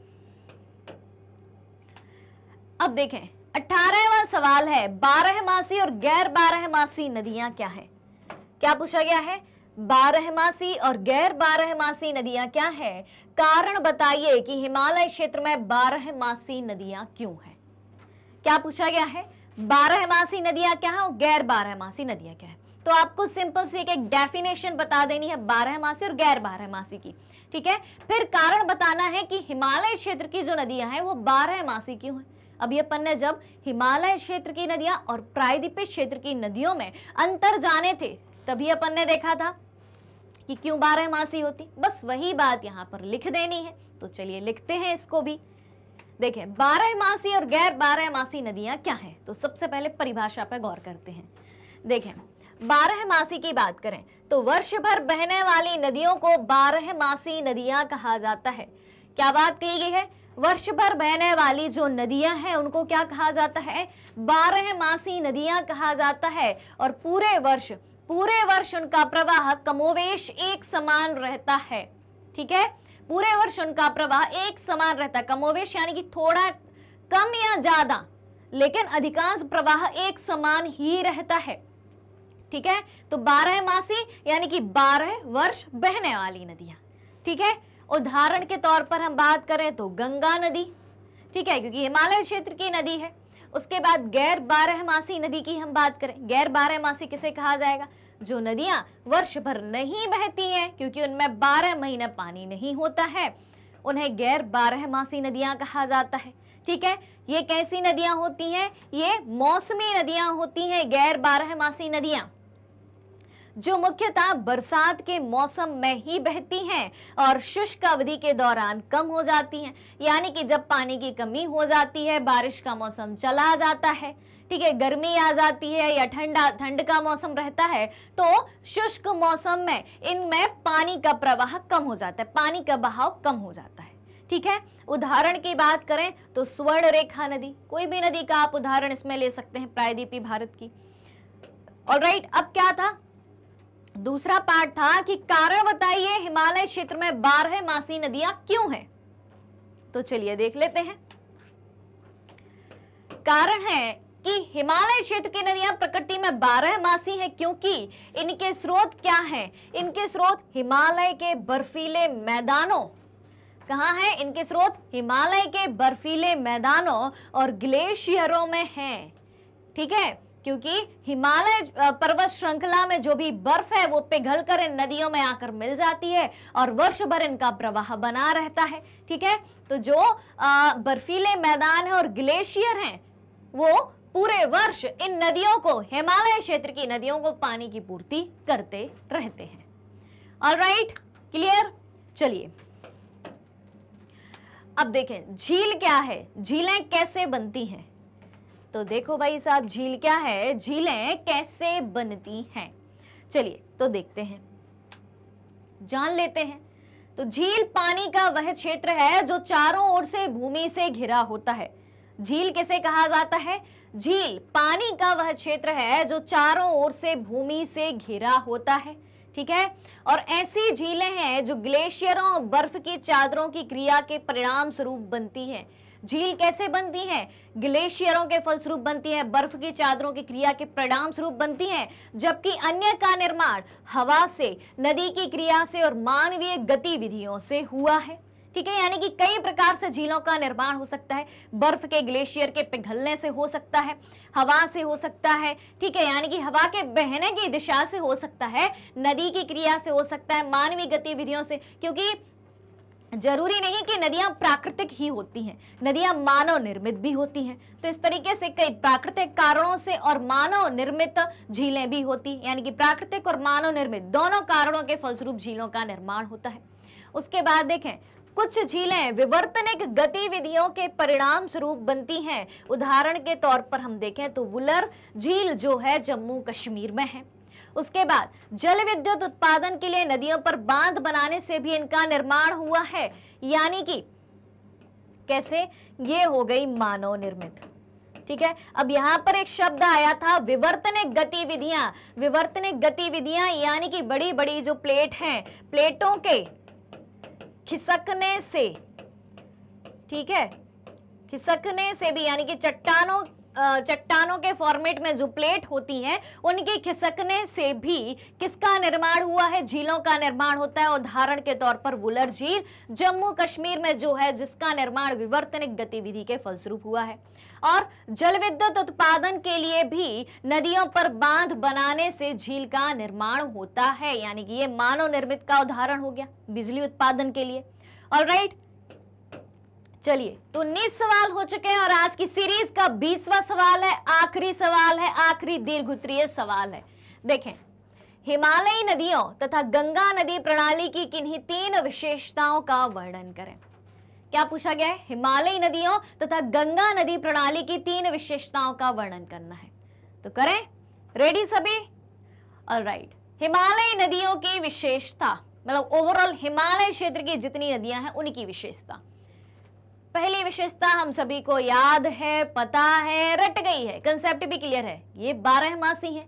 अब देखें 18वां सवाल है, 12मासी और गैर 12मासी नदियां क्या है? क्या पूछा गया है? 12मासी और गैर 12मासी नदियां क्या है? कारण बताइए कि हिमालय क्षेत्र में 12मासी नदियां क्यों है? क्या पूछा गया है? 12मासी नदियां क्या है और गैर 12मासी नदियां क्या है? तो आपको सिंपल सी एक डेफिनेशन बता देनी है 12मासी और गैर 12मासी की। ठीक है, फिर कारण बताना है कि हिमालय क्षेत्र की जो नदियां हैं वो 12मासी क्यों है। अभी अपन ने जब हिमालय क्षेत्र की नदियां और प्रायद्वीपीय क्षेत्र की नदियों में अंतर जाने थे तभी अपन ने देखा था कि क्यों 12मासी होती। बस वही बात यहां पर लिख देनी है। तो चलिए लिखते हैं इसको भी। देखें 12मासी और गैर 12मासी नदियां क्या हैं? तो सबसे पहले परिभाषा पर गौर करते हैं। देखें 12मासी की बात करें तो वर्ष भर बहने वाली नदियों को 12मासी नदियां कहा जाता है। क्या बात कही गई है? वर्ष भर बहने वाली जो नदियां हैं उनको क्या कहा जाता है? 12मासी नदियां कहा जाता है। और पूरे वर्ष उनका प्रवाह कमोवेश एक समान रहता है। ठीक है, पूरे वर्ष उनका प्रवाह एक समान रहता है। कमोवेश यानी कि थोड़ा कम या ज्यादा, लेकिन अधिकांश प्रवाह एक समान ही रहता है। ठीक है, तो 12मासी यानी कि 12 वर्ष बहने वाली नदियां। ठीक है, उदाहरण के तौर पर हम बात करें तो गंगा नदी, ठीक है, क्योंकि हिमालय क्षेत्र की नदी है। उसके बाद गैर 12मासी नदी की हम बात करें, गैर 12मासी किसे कहा जाएगा? जो नदियां वर्ष भर नहीं बहती हैं क्योंकि उनमें 12 महीने पानी नहीं होता है, उन्हें गैर 12मासी नदियां कहा जाता है। ठीक है, ये कैसी नदियां होती हैं? ये मौसमी नदियां होती हैं, गैर 12मासी नदियां जो मुख्यतः बरसात के मौसम में ही बहती हैं और शुष्क अवधि के दौरान कम हो जाती हैं। यानी कि जब पानी की कमी हो जाती है, बारिश का मौसम चला जाता है, ठीक है, गर्मी आ जाती है या ठंड का मौसम रहता है, तो शुष्क मौसम में इनमें पानी का प्रवाह कम हो जाता है, पानी का बहाव कम हो जाता है। ठीक है, उदाहरण की बात करें तो स्वर्ण रेखा नदी, कोई भी नदी का आप उदाहरण इसमें ले सकते हैं प्रायद्वीपीय भारत की। ऑलराइट, अब क्या था? दूसरा पार्ट था कि कारण बताइए हिमालय क्षेत्र में 12मासी नदियां क्यों हैं। तो चलिए देख लेते हैं। कारण है कि हिमालय क्षेत्र की नदियां प्रकृति में 12मासी हैं क्योंकि इनके स्रोत क्या हैं? इनके स्रोत हिमालय के बर्फीले मैदानों, कहां है इनके स्रोत? हिमालय के बर्फीले मैदानों और ग्लेशियरों में हैं। ठीक है, क्योंकि हिमालय पर्वत श्रृंखला में जो भी बर्फ है वो पिघलकर इन नदियों में आकर मिल जाती है और वर्ष भर इनका प्रवाह बना रहता है। ठीक है, तो जो बर्फीले मैदान है और ग्लेशियर हैं वो पूरे वर्ष इन नदियों को, हिमालय क्षेत्र की नदियों को पानी की पूर्ति करते रहते हैं। Alright, clear? चलिए अब देखें झील क्या है, झीलें कैसे बनती हैं। तो देखो भाई साहब, झील क्या है, झीलें कैसे बनती हैं, चलिए तो देखते हैं, जान लेते हैं। तो झील पानी का वह क्षेत्र है जो चारों ओर से भूमि से घिरा होता है। झील किसे कहा जाता है? झील पानी का वह क्षेत्र है जो चारों ओर से भूमि से घिरा होता है, ठीक है। और ऐसी झीलें हैं जो ग्लेशियरों और बर्फ की चादरों की क्रिया के परिणाम स्वरूप बनती हैं। झील कैसे बनती हैं? ग्लेशियरों के फलस्वरूप बनती है, बर्फ की चादरों की क्रिया के परिणाम स्वरूप बनती हैं, जबकि अन्य का निर्माण हवा से, नदी की क्रिया से और मानवीय गतिविधियों से हुआ है, ठीक है। यानी कि कई प्रकार से झीलों का निर्माण हो सकता है। बर्फ के ग्लेशियर के पिघलने से हो सकता है, हवा से हो सकता है, ठीक है, यानी कि हवा के बहने की दिशा से हो सकता है, नदी की क्रिया से हो सकता है, मानवीय गतिविधियों से, क्योंकि जरूरी नहीं कि नदियां प्राकृतिक ही होती हैं, नदियां मानव निर्मित भी होती हैं। तो इस तरीके से कई प्राकृतिक कारणों से और मानव निर्मित झीलें भी होती, यानी कि प्राकृतिक और मानव निर्मित दोनों कारणों के फलस्वरूप झीलों का निर्माण होता है। उसके बाद देखें, कुछ झीलें विवर्तनिक गतिविधियों के परिणाम स्वरूप बनती हैं। उदाहरण के तौर पर हम देखें तो वुलर झील जो है जम्मू कश्मीर में है। उसके बाद जल विद्युत उत्पादन के लिए नदियों पर बांध बनाने से भी इनका निर्माण हुआ है, यानी कि कैसे, ये हो गई मानव निर्मित, ठीक है। अब यहां पर एक शब्द आया था विवर्तनिक गतिविधियां। विवर्तनिक गतिविधियां यानी कि बड़ी बड़ी जो प्लेट हैं, प्लेटों के खिसकने से, ठीक है, खिसकने से भी, यानी कि चट्टानों के फॉर्मेट में जो प्लेट होती हैं उनके खिसकने से भी किसका निर्माण हुआ है? झीलों का निर्माण होता है। उदाहरण के तौर पर वुलर झील जम्मू कश्मीर में जो है, जिसका निर्माण विवर्तनिक गतिविधि के फलस्वरूप हुआ है। और जल विद्युत उत्पादन के लिए भी नदियों पर बांध बनाने से झील का निर्माण होता है, यानी कि ये मानव निर्मित का उदाहरण हो गया बिजली उत्पादन के लिए। ऑलराइट, चलिए, तो 19 सवाल हो चुके हैं और आज की सीरीज का 20वां सवाल है, आखिरी सवाल है, आखिरी दीर्घोत्तरीय सवाल है। देखें, हिमालयी नदियों तथा गंगा नदी प्रणाली की किन्हीं 3 विशेषताओं का वर्णन करें। क्या पूछा गया है? हिमालयी नदियों तथा गंगा नदी प्रणाली की 3 विशेषताओं का वर्णन करना है, तो करें। रेडी सभी? ऑलराइट, हिमालयी नदियों की विशेषता, मतलब ओवरऑल हिमालय क्षेत्र की जितनी नदियां हैं उनकी विशेषता। पहली विशेषता हम सभी को याद है, पता है, रट गई है, कंसेप्ट भी क्लियर है, ये 12मासी है,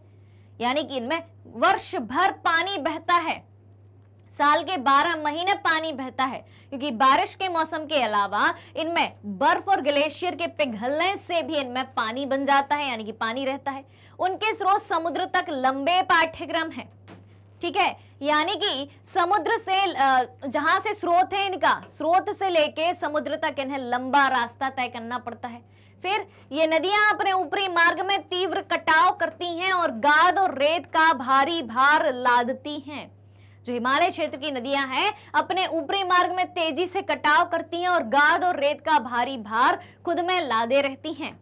यानी कि इनमें वर्ष भर पानी बहता है, साल के 12 महीने पानी बहता है, क्योंकि बारिश के मौसम के अलावा इनमें बर्फ और ग्लेशियर के पिघलने से भी इनमें पानी बन जाता है, यानी कि पानी रहता है। उनके स्रोत समुद्र तक लंबे पाठ्यक्रम है, ठीक है, यानी कि समुद्र से जहां से स्रोत है इनका, स्रोत से लेके समुद्र तक इन्हें लंबा रास्ता तय करना पड़ता है। फिर ये नदियां अपने ऊपरी मार्ग में तीव्र कटाव करती हैं और गाद और रेत का भारी भार लादती हैं। जो हिमालय क्षेत्र की नदियां हैं अपने ऊपरी मार्ग में तेजी से कटाव करती हैं और गाद और रेत का भारी भार खुद में लादे रहती हैं।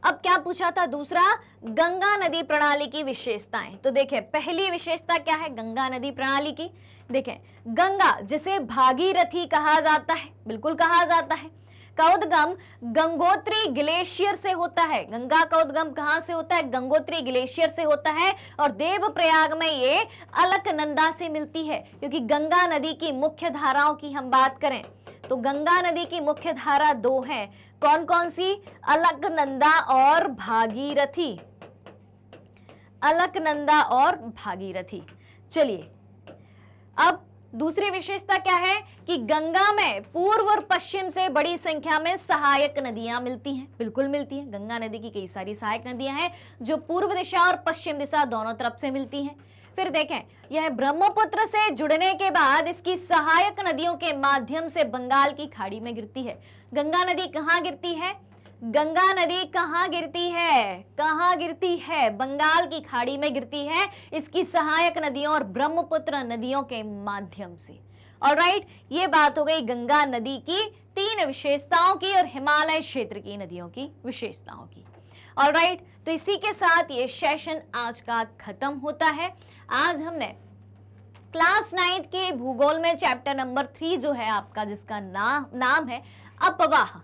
अब क्या पूछा था? दूसरा, गंगा नदी प्रणाली की विशेषताएं। तो देखें, पहली विशेषता क्या है गंगा नदी प्रणाली की? देखें, गंगा जिसे भागीरथी कहा जाता है, बिल्कुल कहा जाता है, का उद्गम गंगोत्री ग्लेशियर से होता है। गंगा का उद्गम कहां से होता है? गंगोत्री ग्लेशियर से होता है और देवप्रयाग में ये अलकनंदा से मिलती है। क्योंकि गंगा नदी की मुख्य धाराओं की हम बात करें तो गंगा नदी की मुख्य धारा 2 है। कौन कौन सी? अलकनंदा और भागीरथी। अलकनंदा और भागीरथी। चलिए, अब दूसरी विशेषता क्या है कि गंगा में पूर्व और पश्चिम से बड़ी संख्या में सहायक नदियां मिलती हैं। बिल्कुल मिलती हैं, गंगा नदी की कई सारी सहायक नदियां हैं जो पूर्व दिशा और पश्चिम दिशा दोनों तरफ से मिलती हैं। फिर देखें, यह ब्रह्मपुत्र से जुड़ने के बाद इसकी सहायक नदियों के माध्यम से बंगाल की खाड़ी में गिरती है। गंगा नदी कहाँ गिरती है? गंगा नदी कहाँ गिरती है? कहाँ गिरती है? बंगाल की खाड़ी में गिरती है, इसकी सहायक नदियों और ब्रह्मपुत्र नदियों के माध्यम से। ऑलराइट, ये बात हो गई गंगा नदी की 3 विशेषताओं की और हिमालय क्षेत्र की नदियों की विशेषताओं की। ऑलराइट, तो इसी के साथ ये सेशन आज का खत्म होता है। आज हमने क्लास 9 के भूगोल में चैप्टर नंबर 3 जो है आपका, जिसका नाम है अपवाह,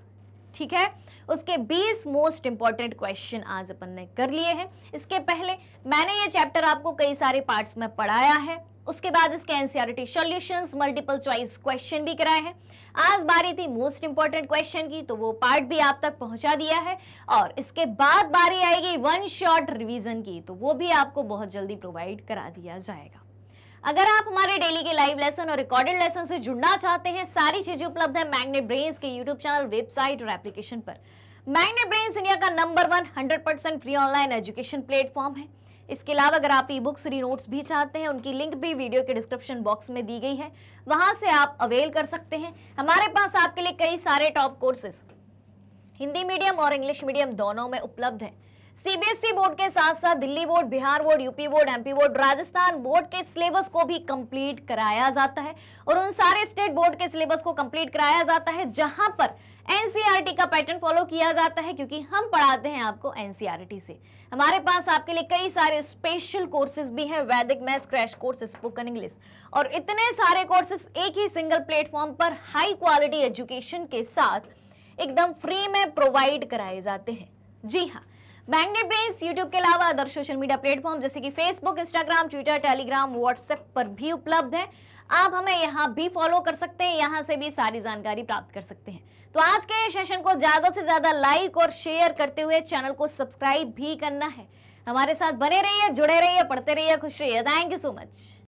ठीक है, उसके 20 मोस्ट इंपॉर्टेंट क्वेश्चन आज अपन ने कर लिए हैं। इसके पहले मैंने ये चैप्टर आपको कई सारे पार्ट्स में पढ़ाया है, उसके बाद इसके NCERT solutions, multiple choice question भी कराए हैं। आज बारी थी मोस्ट इंपॉर्टेंट क्वेश्चन की, तो वो पार्ट भी आप तक पहुंचा दिया है। और इसके बाद बारी आएगी वन शॉट रिवीजन की, तो वो भी आपको बहुत जल्दी प्रोवाइड करा दिया जाएगा। अगर आप हमारे डेली के लाइव लेसन और रिकॉर्डेड लेसन से जुड़ना चाहते हैं, सारी चीजें उपलब्ध है मैग्नेट ब्रेन्स के यूट्यूब चैनल, वेबसाइट और एप्लीकेशन पर। मैग्नेट ब्रेन्स इंडिया का number 1 100% free online education platform है। इसके अलावा अगर आप ई बुक्स, फ्री नोट्स भी चाहते हैं, उनकी लिंक भी वीडियो के डिस्क्रिप्शन बॉक्स में दी गई है, वहां से आप अवेल कर सकते हैं। हमारे पास आपके लिए कई सारे टॉप कोर्सेज हिंदी मीडियम और इंग्लिश मीडियम दोनों में उपलब्ध है। सीबीएसई बोर्ड के साथ साथ Delhi board, Bihar board, UP board, MP board, Rajasthan board के सिलेबस को भी कंप्लीट कराया जाता है और उन सारे स्टेट बोर्ड के सिलेबस को कंप्लीट कराया जाता है जहां पर एनसीईआरटी का पैटर्न फॉलो किया जाता है, क्योंकि हम पढ़ाते हैं आपको एनसीईआरटी से। हमारे पास आपके लिए कई सारे स्पेशल कोर्सेज भी हैं, वैदिक maths crash course, spoken English और इतने सारे कोर्सेज एक ही सिंगल प्लेटफॉर्म पर हाई क्वालिटी एजुकेशन के साथ एकदम फ्री में प्रोवाइड कराए जाते हैं। जी हाँ, मैग्नेट ब्रेन्स यूट्यूब के अलावा अदर सोशल मीडिया प्लेटफॉर्म जैसे कि Facebook, Instagram, Twitter, Telegram, WhatsApp पर भी उपलब्ध है। आप हमें यहाँ भी फॉलो कर सकते हैं, यहाँ से भी सारी जानकारी प्राप्त कर सकते हैं। तो आज के सेशन को ज्यादा से ज्यादा लाइक और शेयर करते हुए चैनल को सब्सक्राइब भी करना है। हमारे साथ बने रहिए, जुड़े रहिए, पढ़ते रहिए, खुश रहिए। Thank you so much.